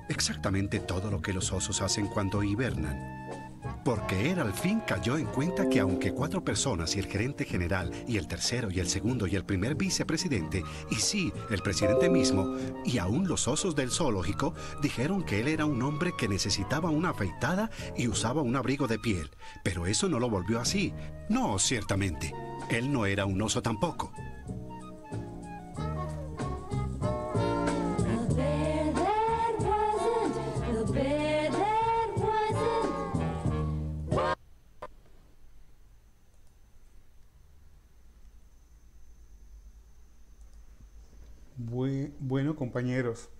Exactamente todo lo que los osos hacen cuando hibernan. Porque él al fin cayó en cuenta que aunque 4 personas y el gerente general y el tercero y el segundo y el primer vicepresidente y sí, el presidente mismo y aún los osos del zoológico dijeron que él era un hombre que necesitaba una afeitada y usaba un abrigo de piel, pero eso no lo volvió así. No, ciertamente, él no era un oso tampoco. Bueno, compañeros,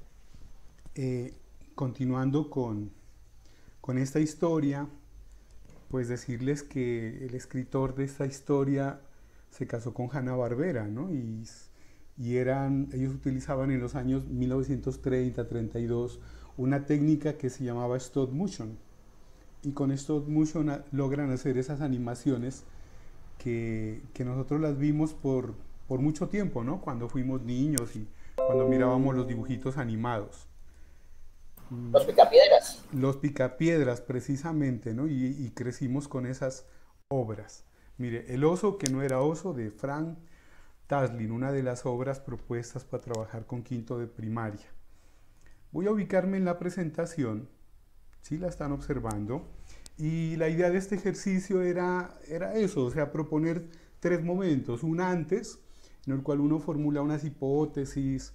continuando con esta historia, pues decirles que el escritor de esta historia se casó con Hanna-Barbera, ¿no? Y ellos utilizaban en los años 1930-32 una técnica que se llamaba stop motion. Y con stop motion logran hacer esas animaciones que nosotros las vimos por mucho tiempo, ¿no? Cuando fuimos niños y cuando mirábamos los dibujitos animados. Los picapiedras. Los picapiedras, precisamente, ¿no? Y crecimos con esas obras. Mire, El oso que no era oso, de Frank Taslin, una de las obras propuestas para trabajar con quinto de primaria. Voy a ubicarme en la presentación, si la están observando, y la idea de este ejercicio era eso, o sea, proponer 3 momentos, un antes, en el cual uno formula unas hipótesis,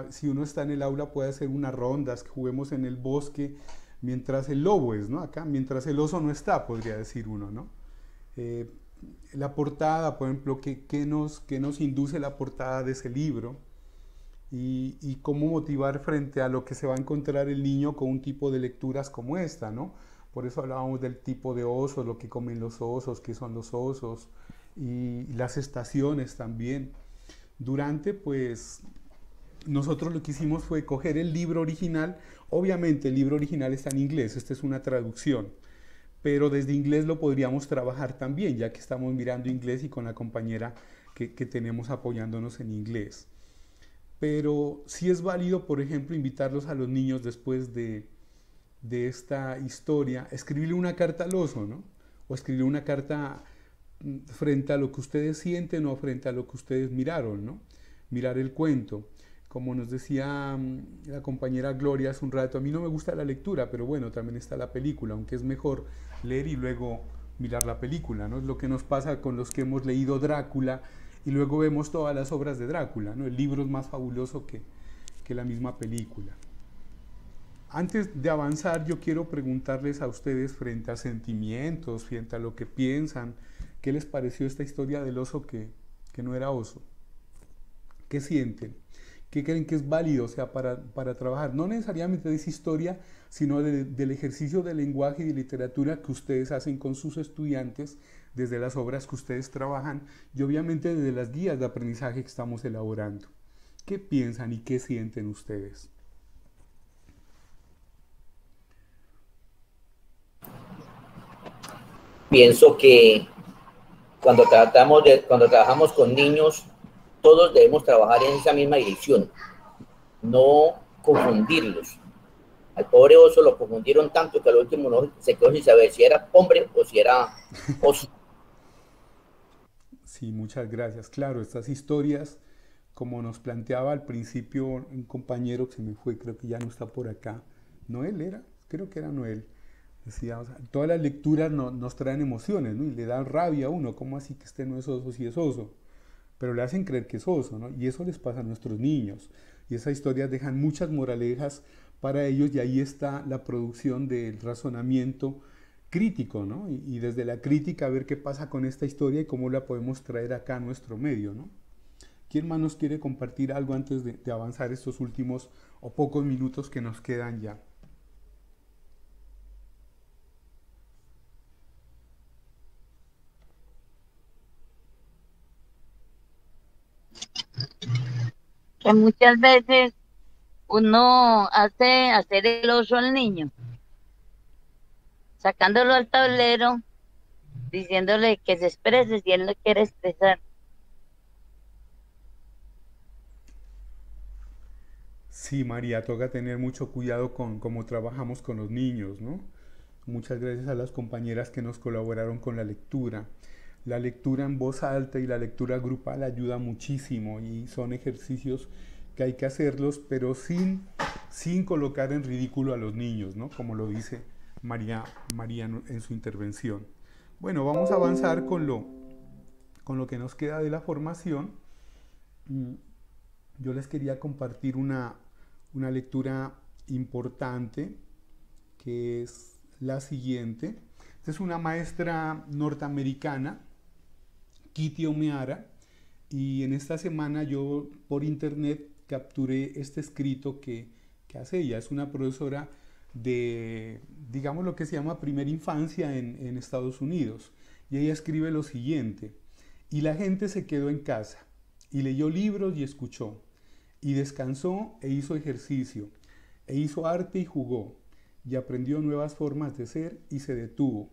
si uno está en el aula puede hacer unas rondas, que juguemos en el bosque, mientras el lobo es, ¿no? Acá, mientras el oso no está, podría decir uno, ¿no? La portada, por ejemplo, ¿qué nos induce la portada de ese libro? Y cómo motivar frente a lo que se va a encontrar el niño con un tipo de lecturas como esta, ¿no? Por eso hablábamos del tipo de osos, lo que comen los osos, qué son los osos, y las estaciones también. Pues, nosotros lo que hicimos fue coger el libro original. Obviamente el libro original está en inglés, esta es una traducción, pero desde inglés lo podríamos trabajar también, ya que estamos mirando inglés y con la compañera que tenemos apoyándonos en inglés. Pero sí es válido, por ejemplo, invitarlos a los niños después de esta historia, escribirle una carta al oso, ¿no? O escribirle una carta frente a lo que ustedes sienten o frente a lo que ustedes miraron, ¿no? Mirar el cuento. Como nos decía la compañera Gloria hace un rato, a mí no me gusta la lectura, pero bueno, también está la película, aunque es mejor leer y luego mirar la película, ¿no? Es lo que nos pasa con los que hemos leído Drácula y luego vemos todas las obras de Drácula, ¿no? El libro es más fabuloso que la misma película. Antes de avanzar, yo quiero preguntarles a ustedes frente a sentimientos, frente a lo que piensan, ¿qué les pareció esta historia del oso que no era oso? ¿Qué sienten? ¿Qué creen que es válido, o sea, para trabajar? No necesariamente de esa historia, sino del ejercicio de lenguaje y de literatura que ustedes hacen con sus estudiantes, desde las obras que ustedes trabajan y obviamente desde las guías de aprendizaje que estamos elaborando. ¿Qué piensan y qué sienten ustedes? Pienso que cuando trabajamos con niños, todos debemos trabajar en esa misma dirección, no confundirlos. Al pobre oso lo confundieron tanto que al último no se quedó sin saber si era hombre o si era oso. Sí, muchas gracias. Claro, estas historias, como nos planteaba al principio un compañero que se me fue, creo que ya no está por acá, Noel era, creo que era Noel, decía, o sea, todas las lecturas nos traen emociones, ¿no? Y le dan rabia a uno, ¿cómo así que este no es oso si es oso? Pero le hacen creer que es oso, ¿no? Y eso les pasa a nuestros niños. Y esas historias dejan muchas moralejas para ellos y ahí está la producción del razonamiento crítico, ¿no? Y desde la crítica a ver qué pasa con esta historia y cómo la podemos traer acá a nuestro medio, ¿no? ¿Quién más nos quiere compartir algo antes de avanzar estos últimos o pocos minutos que nos quedan ya? Que muchas veces uno hace hacer el oso al niño, sacándolo al tablero, diciéndole que se exprese si él no quiere expresar. Sí, María, toca tener mucho cuidado con cómo trabajamos con los niños, ¿no? Muchas gracias a las compañeras que nos colaboraron con la lectura. La lectura en voz alta y la lectura grupal ayuda muchísimo y son ejercicios que hay que hacerlos, pero sin colocar en ridículo a los niños, ¿no? Como lo dice María en su intervención. Bueno, vamos a avanzar con lo que nos queda de la formación. Yo les quería compartir una lectura importante, que es la siguiente. Esta es una maestra norteamericana, Kitty O'Meara, y en esta semana yo por internet capturé este escrito que hace ella. Es una profesora de, digamos, lo que se llama primera infancia en Estados Unidos, y ella escribe lo siguiente: y la gente se quedó en casa, y leyó libros y escuchó, y descansó e hizo ejercicio, e hizo arte y jugó, y aprendió nuevas formas de ser y se detuvo,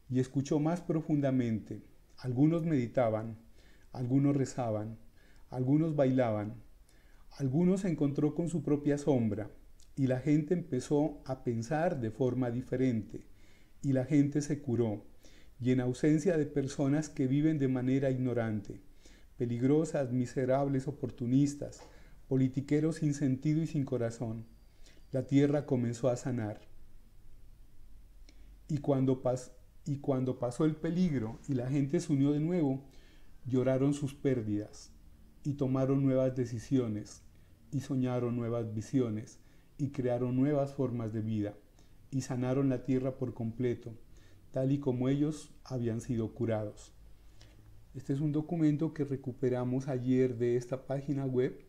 y escuchó más profundamente. Algunos meditaban, algunos rezaban, algunos bailaban, algunos se encontró con su propia sombra, y la gente empezó a pensar de forma diferente, y la gente se curó, y en ausencia de personas que viven de manera ignorante, peligrosas, miserables, oportunistas, politiqueros sin sentido y sin corazón. La tierra comenzó a sanar. Y cuando pasó el peligro y la gente se unió de nuevo, lloraron sus pérdidas y tomaron nuevas decisiones y soñaron nuevas visiones y crearon nuevas formas de vida y sanaron la tierra por completo, tal y como ellos habían sido curados. Este es un documento que recuperamos ayer de esta página web.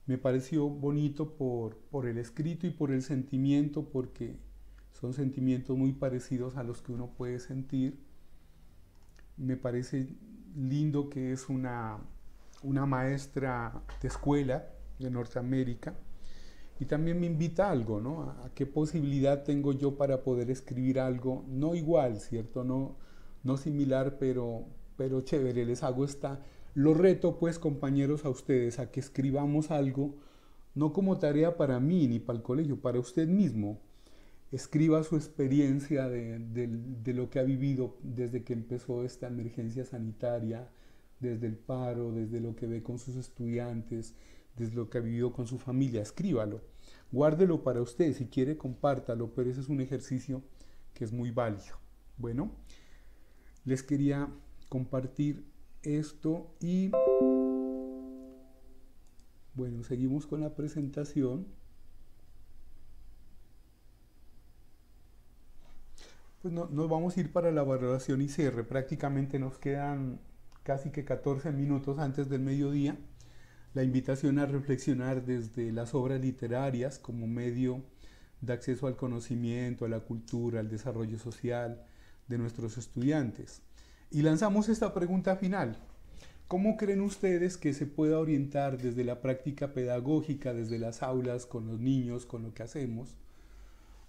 Me pareció bonito por el escrito y por el sentimiento, porque son sentimientos muy parecidos a los que uno puede sentir. Me parece lindo que es una maestra de escuela de Norteamérica, y también me invita a algo, ¿no? A qué posibilidad tengo yo para poder escribir algo, no igual, ¿cierto? No similar, pero chévere. Les hago lo reto, pues, compañeros, a ustedes, a que escribamos algo, no como tarea para mí ni para el colegio, para usted mismo. Escriba su experiencia de lo que ha vivido desde que empezó esta emergencia sanitaria, desde el paro, desde lo que ve con sus estudiantes, desde lo que ha vivido con su familia. Escríbalo, guárdelo para usted, si quiere compártalo, pero ese es un ejercicio que es muy válido. Bueno, les quería compartir esto y bueno, seguimos con la presentación. Pues nos vamos a ir para la valoración y cierre. Prácticamente nos quedan casi que 14 minutos antes del mediodía. La invitación a reflexionar desde las obras literarias como medio de acceso al conocimiento, a la cultura, al desarrollo social de nuestros estudiantes. Y lanzamos esta pregunta final. ¿Cómo creen ustedes que se pueda orientar desde la práctica pedagógica, desde las aulas, con los niños, con lo que hacemos,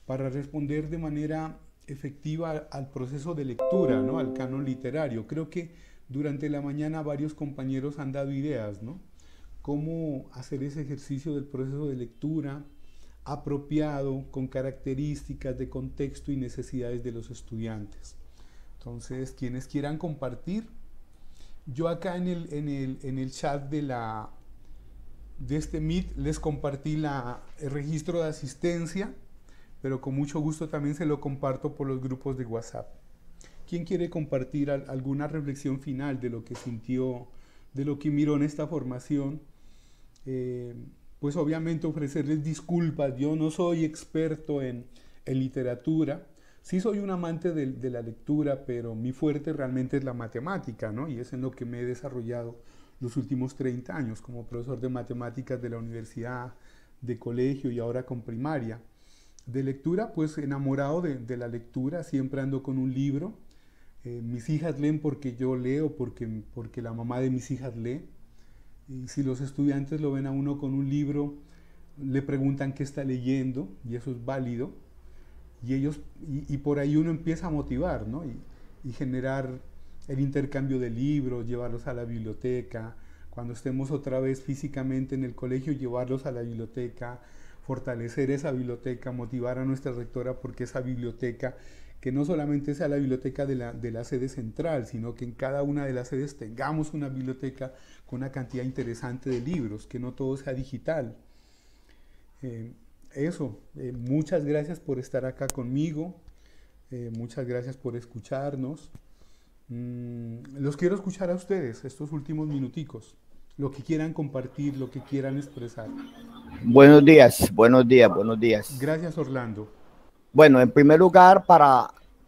para responder de manera efectiva al proceso de lectura, ¿no? Al canon literario? Creo que durante la mañana varios compañeros han dado ideas, ¿no? Cómo hacer ese ejercicio del proceso de lectura apropiado, con características de contexto y necesidades de los estudiantes. Entonces, quienes quieran compartir, yo acá en el chat de este Meet les compartí el registro de asistencia, pero con mucho gusto también se lo comparto por los grupos de WhatsApp. ¿Quién quiere compartir alguna reflexión final de lo que sintió, de lo que miró en esta formación? Pues obviamente ofrecerles disculpas. Yo no soy experto en literatura. Sí soy un amante de la lectura, pero mi fuerte realmente es la matemática, ¿no? Y es en lo que me he desarrollado los últimos 30 años como profesor de matemáticas de la universidad, de colegio y ahora con primaria. De lectura, pues enamorado de la lectura, siempre ando con un libro. Mis hijas leen porque yo leo, porque la mamá de mis hijas lee. Y si los estudiantes lo ven a uno con un libro, le preguntan qué está leyendo, y eso es válido. Y por ahí uno empieza a motivar, ¿no? Y generar el intercambio de libros, llevarlos a la biblioteca. Cuando estemos otra vez físicamente en el colegio, llevarlos a la biblioteca, fortalecer esa biblioteca, motivar a nuestra rectora porque esa biblioteca, que no solamente sea la biblioteca de la sede central, sino que en cada una de las sedes tengamos una biblioteca con una cantidad interesante de libros, que no todo sea digital. Muchas gracias por estar acá conmigo, muchas gracias por escucharnos. Los quiero escuchar a ustedes estos últimos minuticos, lo que quieran compartir, lo que quieran expresar. Buenos días, buenos días, buenos días. Gracias, Orlando. Bueno, en primer lugar,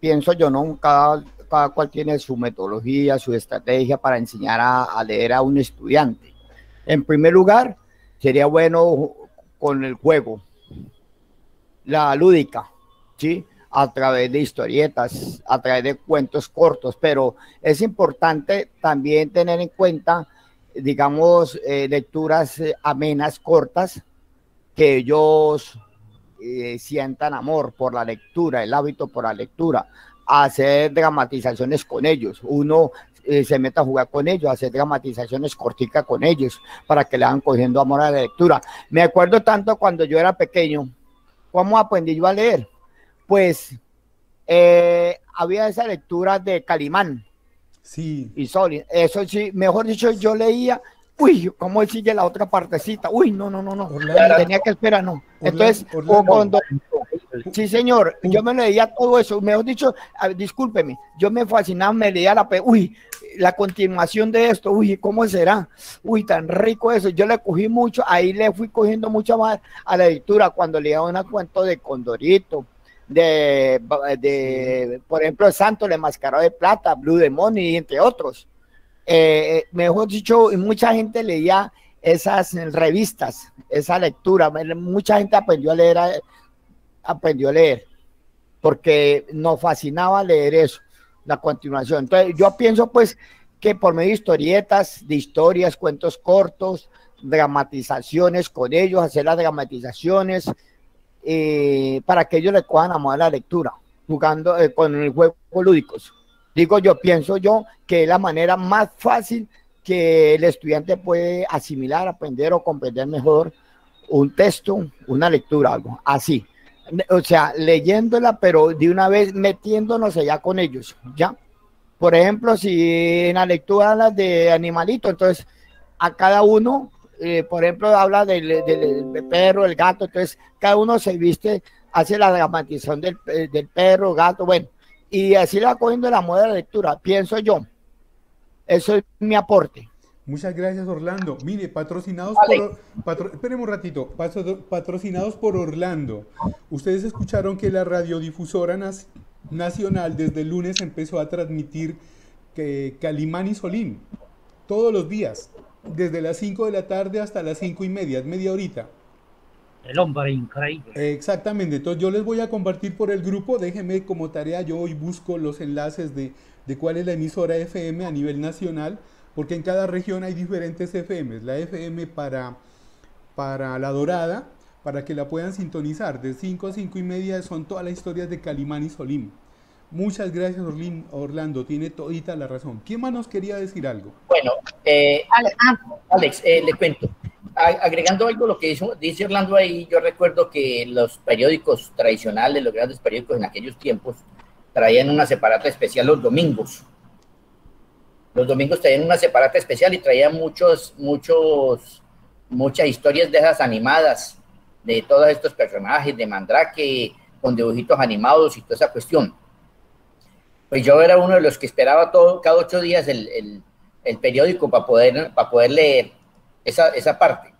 pienso yo, ¿no? Cada cual tiene su metodología, su estrategia para enseñar a leer a un estudiante. En primer lugar, sería bueno con el juego, la lúdica, ¿sí? A través de historietas, a través de cuentos cortos, pero es importante también tener en cuenta, digamos, lecturas amenas, cortas, que ellos sientan amor por la lectura, el hábito por la lectura, hacer dramatizaciones con ellos. Uno se mete a jugar con ellos, hacer dramatizaciones corticas con ellos, para que le vayan cogiendo amor a la lectura. Me acuerdo tanto cuando yo era pequeño, ¿cómo aprendí yo a leer? Pues había esa lectura de Calimán, Sí. Y Solin, eso sí, mejor dicho, yo leía, uy, ¿cómo sigue la otra partecita? Uy, no, tenía que esperar, no. Entonces, o cuando, sí, señor, yo me leía todo eso, mejor dicho, discúlpeme, yo me fascinaba, me leía la continuación de esto, uy, ¿cómo será? Uy, tan rico eso, yo le cogí mucho, ahí le fui cogiendo mucho más a la lectura, cuando leía un cuento de Condorito, por ejemplo, el Santo, el Enmascarado de Plata, Blue Demon y entre otros. Mejor dicho, mucha gente leía esas revistas, esa lectura, mucha gente aprendió a leer, porque nos fascinaba leer eso, la continuación. Entonces, yo pienso pues que por medio de historietas, de historias, cuentos cortos, dramatizaciones con ellos, hacer las dramatizaciones, para que ellos le cojan amor a la lectura, jugando con el juego lúdicos. Digo yo, pienso yo que es la manera más fácil que el estudiante puede asimilar, aprender o comprender mejor un texto, una lectura, algo así. O sea, leyéndola, pero de una vez metiéndonos allá con ellos, ¿ya? Por ejemplo, si en la lectura hablas de animalito, entonces a cada uno, por ejemplo, habla del perro, el gato, entonces cada uno se viste, hace la dramatización del perro, gato, bueno, y así la cogiendo la moda de la lectura, pienso yo. Eso es mi aporte. Muchas gracias, Orlando. Mire, patrocinados espérenme un ratito, patrocinados por Orlando. Ustedes escucharon que la radiodifusora nacional desde el lunes empezó a transmitir Calimán y Solín todos los días, desde las 5 de la tarde hasta las 5:30, es media horita. El hombre increíble. Exactamente, entonces yo les voy a compartir por el grupo, déjenme como tarea, yo hoy busco los enlaces de cuál es la emisora FM a nivel nacional, porque en cada región hay diferentes FMs, la FM para La Dorada, para que la puedan sintonizar, de 5 a 5:30 son todas las historias de Calimán y Solín. Muchas gracias, Orlando, tiene todita la razón. ¿Quién más nos quería decir algo? Bueno, Alex, le cuento. Agregando algo a lo que dice Orlando ahí, yo recuerdo que los periódicos tradicionales, los grandes periódicos en aquellos tiempos, traían una separata especial los domingos. Los domingos traían una separata especial y traían muchas historias de esas animadas, de todos estos personajes, de Mandrake, con dibujitos animados y toda esa cuestión. Pues yo era uno de los que esperaba cada 8 días el periódico para poder leer esa parte.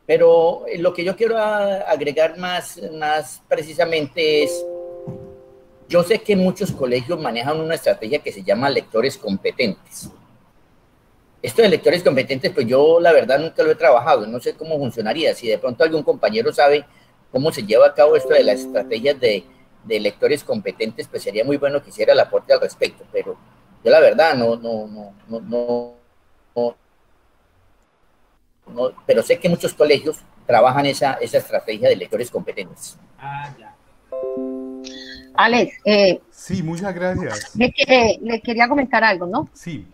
Pero lo que yo quiero agregar más precisamente es, yo sé que muchos colegios manejan una estrategia que se llama lectores competentes. Esto de lectores competentes, pues yo la verdad nunca lo he trabajado, no sé cómo funcionaría. Si de pronto algún compañero sabe cómo se lleva a cabo esto de las estrategias de lectores competentes, pues sería muy bueno que hiciera el aporte al respecto. Pero yo la verdad no, pero sé que muchos colegios trabajan esa estrategia de lectores competentes. Alex, sí, muchas gracias. Le quería comentar algo, ¿no? Sí.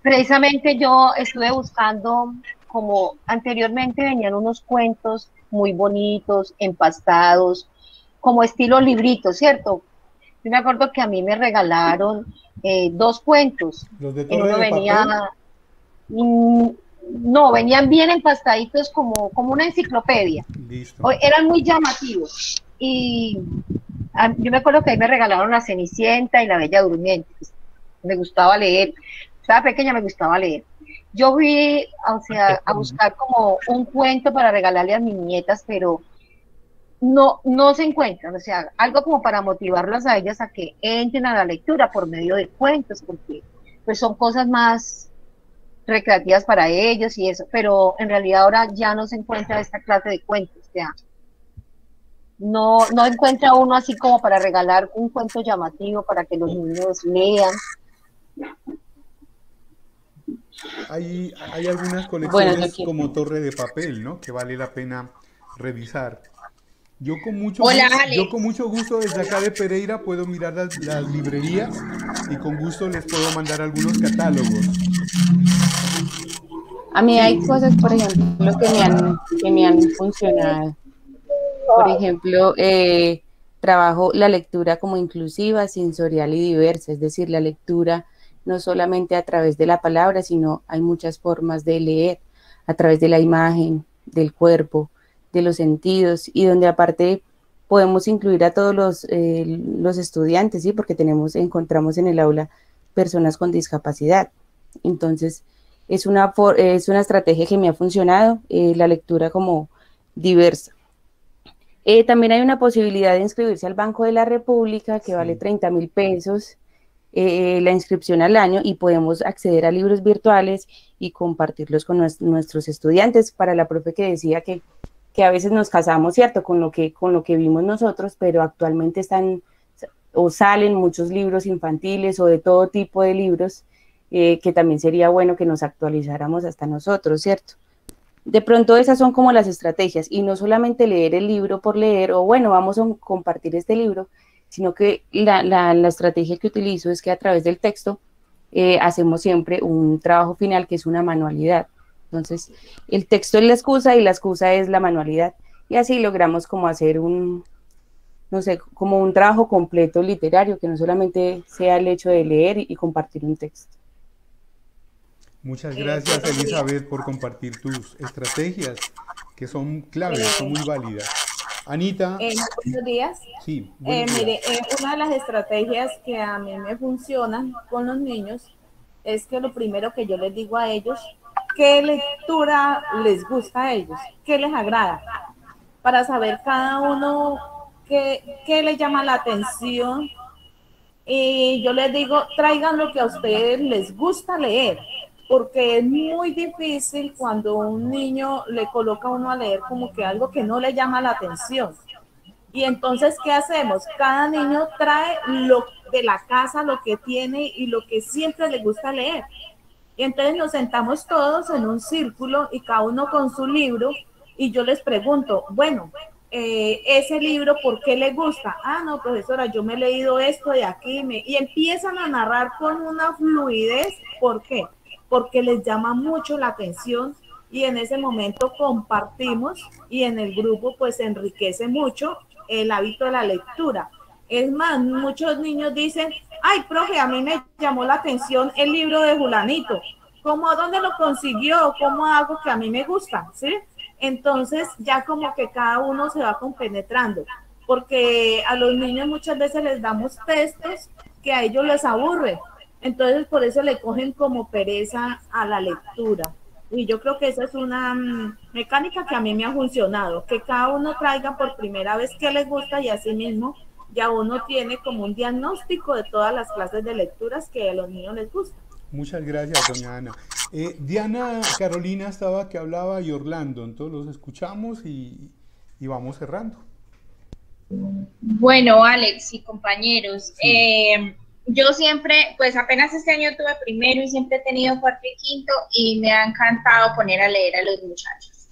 Precisamente yo estuve buscando, como anteriormente venían unos cuentos muy bonitos, empastados, como estilo librito, ¿cierto? Yo me acuerdo que a mí me regalaron 2 cuentos. ¿Los de Uno Torre de venía, Papel? No, venían bien empastaditos como una enciclopedia. Listo. Eran muy llamativos. Y yo me acuerdo que ahí me regalaron La Cenicienta y La Bella Durmiente. Me gustaba leer. Estaba pequeña, me gustaba leer. Yo fui, a buscar como un cuento para regalarle a mis nietas, pero no se encuentran. O sea, algo como para motivarlas a ellas a que entren a la lectura por medio de cuentos, porque pues son cosas más recreativas para ellos y eso, pero en realidad ahora ya no se encuentra esta clase de cuentos, o sea, no encuentra uno así como para regalar un cuento llamativo para que los niños lean. Hay algunas colecciones como Torre de Papel, ¿no? Que vale la pena revisar. Yo con mucho gusto desde acá de Pereira puedo mirar las librerías y con gusto les puedo mandar algunos catálogos. A mí hay cosas, por ejemplo, que me han funcionado. Por ejemplo, trabajo la lectura como inclusiva, sensorial y diversa, es decir, la lectura no solamente a través de la palabra, sino hay muchas formas de leer, a través de la imagen, del cuerpo, de los sentidos, y donde aparte podemos incluir a todos los estudiantes, ¿sí? Porque encontramos en el aula personas con discapacidad. Entonces, es una estrategia que me ha funcionado, la lectura como diversa. También hay una posibilidad de inscribirse al Banco de la República, que vale 30.000 pesos, la inscripción al año, y podemos acceder a libros virtuales y compartirlos con nuestros estudiantes. Para la profe que decía que a veces nos casamos, ¿cierto?, con lo que vimos nosotros, pero actualmente salen muchos libros infantiles o de todo tipo de libros, que también sería bueno que nos actualizáramos hasta nosotros, ¿cierto? De pronto esas son como las estrategias, y no solamente leer el libro por leer, o bueno, vamos a compartir este libro, sino que la estrategia que utilizo es que a través del texto hacemos siempre un trabajo final que es una manualidad. Entonces, el texto es la excusa y la excusa es la manualidad, y así logramos como hacer como un trabajo completo literario, que no solamente sea el hecho de leer y compartir un texto. Muchas gracias, Elizabeth, por compartir tus estrategias, que son claves, son muy válidas. Anita. Buenos días. Sí, mire, una de las estrategias que a mí me funcionan con los niños es que lo primero que yo les digo a ellos, ¿qué lectura les gusta a ellos? ¿Qué les agrada? Para saber cada uno qué les llama la atención. Y yo les digo, traigan lo que a ustedes les gusta leer, porque es muy difícil cuando un niño le coloca a uno a leer como que algo que no le llama la atención. Y entonces, ¿qué hacemos? Cada niño trae lo de la casa, lo que tiene y lo que siempre le gusta leer. Y entonces nos sentamos todos en un círculo y cada uno con su libro, y yo les pregunto, bueno, ese libro, ¿por qué le gusta? Ah, no, profesora, yo me he leído esto de aquí, y empiezan a narrar con una fluidez. ¿Por qué? Porque les llama mucho la atención, y en ese momento compartimos, y en el grupo pues se enriquece mucho el hábito de la lectura. Es más, muchos niños dicen, ay, profe, a mí me llamó la atención el libro de Julanito. ¿Cómo, dónde lo consiguió? ¿Cómo hago que a mí me gusta? ¿Sí? Entonces ya como que cada uno se va compenetrando, porque a los niños muchas veces les damos textos que a ellos les aburre. Entonces por eso le cogen como pereza a la lectura. Y yo creo que esa es una mecánica que a mí me ha funcionado, que cada uno traiga por primera vez qué les gusta, y así mismo ya uno tiene como un diagnóstico de todas las clases de lecturas que a los niños les gustan. Muchas gracias, doña Ana. Diana Carolina estaba que hablaba, y Orlando, entonces los escuchamos y vamos cerrando. Bueno, Alex y compañeros, yo siempre, pues apenas este año tuve primero y siempre he tenido cuarto y quinto, y me ha encantado poner a leer a los muchachos.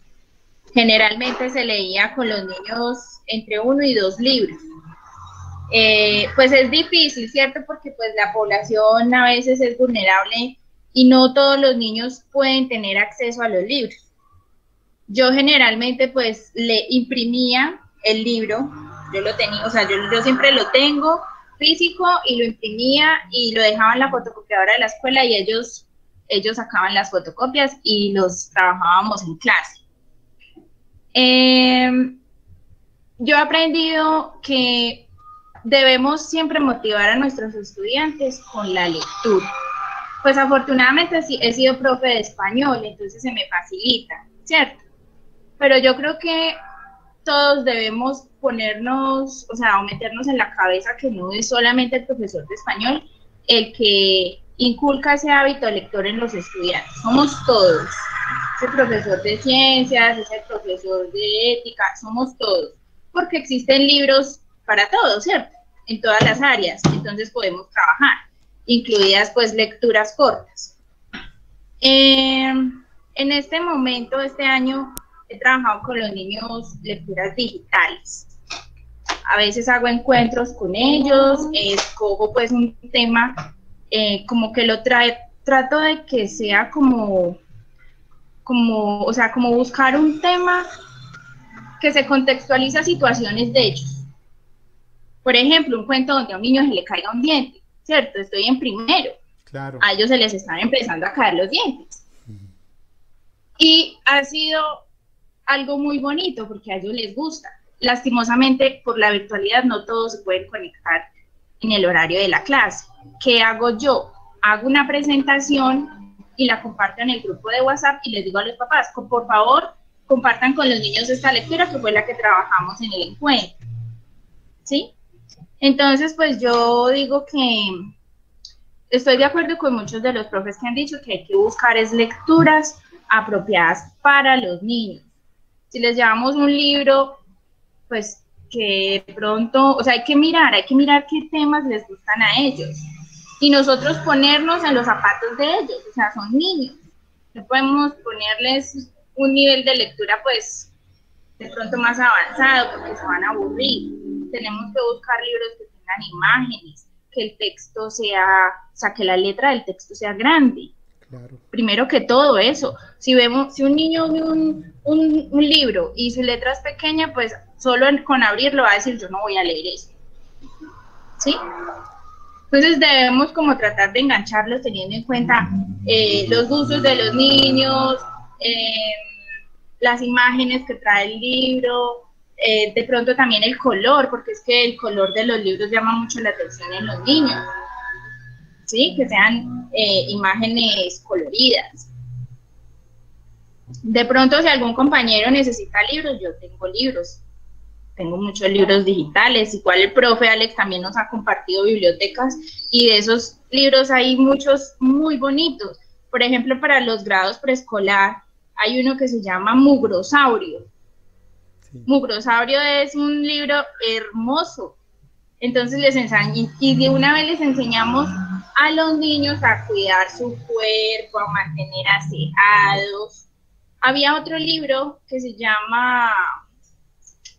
Generalmente se leía con los niños entre 1 y 2 libros. Pues es difícil, ¿cierto? Porque pues la población a veces es vulnerable y no todos los niños pueden tener acceso a los libros. Yo generalmente pues le imprimía el libro, yo lo tenía, o sea, yo siempre lo tengo físico, y lo imprimía y lo dejaba en la fotocopiadora de la escuela, y ellos sacaban las fotocopias y los trabajábamos en clase. Yo he aprendido que debemos siempre motivar a nuestros estudiantes con la lectura. Pues afortunadamente he sido profe de español, entonces se me facilita, ¿cierto? Pero yo creo que todos debemos ponernos, o sea, o meternos en la cabeza que no es solamente el profesor de español el que inculca ese hábito lector en los estudiantes. Somos todos. Es el profesor de ciencias, es el profesor de ética, somos todos. Porque existen libros para todos, ¿cierto? En todas las áreas, entonces podemos trabajar, incluidas pues lecturas cortas. En este momento, este año, he trabajado con los niños lecturas digitales. A veces hago encuentros con ellos, escojo pues un tema, como que trato de que sea como buscar un tema que se contextualiza a situaciones de ellos. Por ejemplo, un cuento donde a un niño se le caiga un diente, ¿cierto? Estoy en primero. Claro. A ellos se les están empezando a caer los dientes. Y ha sido algo muy bonito porque a ellos les gusta. Lastimosamente, por la virtualidad, no todos se pueden conectar en el horario de la clase. ¿Qué hago yo? Hago una presentación y la comparto en el grupo de WhatsApp y les digo a los papás, por favor, compartan con los niños esta lectura que fue la que trabajamos en el encuentro. ¿Sí? Entonces, pues yo digo que estoy de acuerdo con muchos de los profes que han dicho que hay que buscar lecturas apropiadas para los niños. Si les llevamos un libro, pues que de pronto, o sea, hay que mirar qué temas les gustan a ellos. Y nosotros ponernos en los zapatos de ellos, o sea, son niños. No podemos ponerles un nivel de lectura, pues, de pronto más avanzado, porque se van a aburrir. Tenemos que buscar libros que tengan imágenes, que el texto sea, o sea, que la letra del texto sea grande. Claro. Primero que todo eso. Si un niño ve un libro y su letra es pequeña, pues solo con abrirlo va a decir, yo no voy a leer eso. ¿Sí? Entonces debemos como tratar de engancharlos teniendo en cuenta los gustos de los niños, las imágenes que trae el libro, de pronto también el color, porque es que el color de los libros llama mucho la atención en los niños, ¿sí? Que sean imágenes coloridas. De pronto si algún compañero necesita libros, yo tengo libros. Tengo muchos libros digitales, igual el profe Alex también nos ha compartido bibliotecas y de esos libros hay muchos muy bonitos. Por ejemplo, para los grados preescolar hay uno que se llama Mugrosaurio. Sí. Mugrosaurio es un libro hermoso. Entonces les enseñamos, y de una vez les enseñamos a los niños a cuidar su cuerpo, a mantener aseados. Había otro libro que se llama...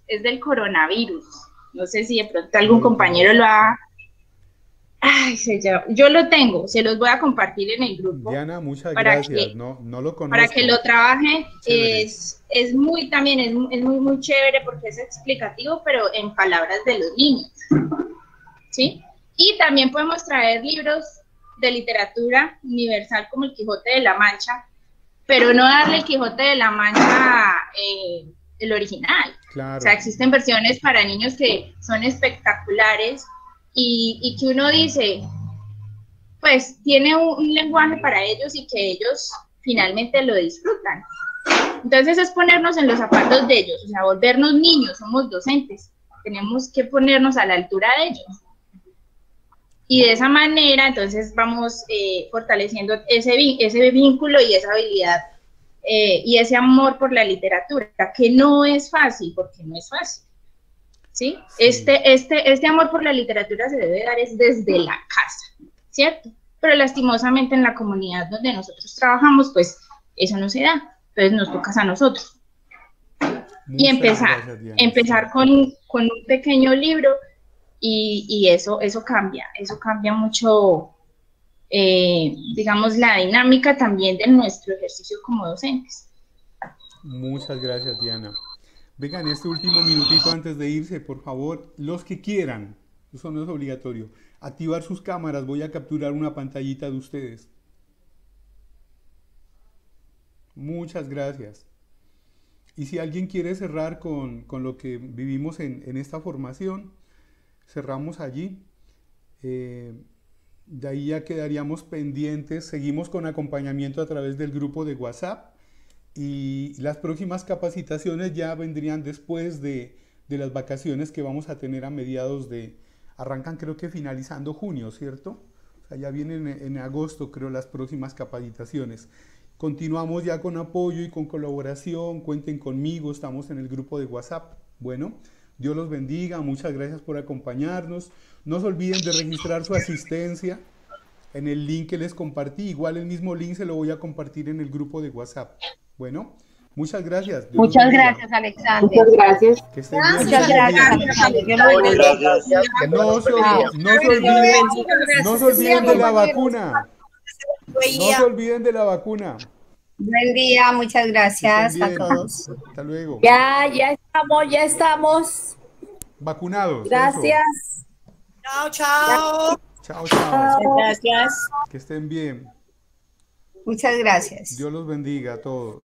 es del coronavirus. No sé si de pronto algún compañero lo ha... Ay, yo lo tengo, se los voy a compartir en el grupo. Diana, muchas gracias. No lo conozco. Para que lo trabajen, es muy también, es muy chévere porque es explicativo, pero en palabras de los niños. ¿Sí? Y también podemos traer libros de literatura universal como El Quijote de la Mancha, pero no darle El Quijote de la Mancha el original. Claro. O sea, existen versiones para niños que son espectaculares y que uno dice, pues tiene un lenguaje para ellos y que ellos finalmente lo disfrutan. Entonces es ponernos en los zapatos de ellos, o sea, volvernos niños, somos docentes, tenemos que ponernos a la altura de ellos. Y de esa manera, entonces vamos fortaleciendo ese vínculo y esa habilidad y ese amor por la literatura, que no es fácil, porque no es fácil, ¿sí? Este amor por la literatura se debe dar es desde la casa, ¿cierto? Pero lastimosamente en la comunidad donde nosotros trabajamos, pues eso no se da, entonces nos toca a nosotros. Y empezar con un pequeño libro y eso cambia mucho, digamos, la dinámica también de nuestro ejercicio como docentes. Muchas gracias, Diana. Vengan, este último minutito antes de irse, por favor, los que quieran, eso no es obligatorio, activar sus cámaras, voy a capturar una pantallita de ustedes. Muchas gracias. Y si alguien quiere cerrar con lo que vivimos en esta formación, cerramos allí. De ahí ya quedaríamos pendientes, seguimos con acompañamiento a través del grupo de WhatsApp y las próximas capacitaciones ya vendrían después de las vacaciones que vamos a tener a mediados arrancan creo que finalizando junio, ¿cierto? O sea, ya vienen en agosto creo las próximas capacitaciones. Continuamos ya con apoyo y con colaboración, cuenten conmigo, estamos en el grupo de WhatsApp. Bueno, Dios los bendiga, muchas gracias por acompañarnos. No se olviden de registrar su asistencia en el link que les compartí. Igual el mismo link se lo voy a compartir en el grupo de WhatsApp. Bueno, muchas gracias. Muchas gracias, Alexander. Muchas gracias. Que estén bien. Muchas gracias, Alexander. No se olviden de la vacuna. No se olviden de la vacuna. Buen día, muchas gracias a todos. Hasta luego. Ya estamos. Vacunados. Gracias. Eso. Chao, chao. Chao, chao. Gracias. Que estén bien. Muchas gracias. Dios los bendiga a todos.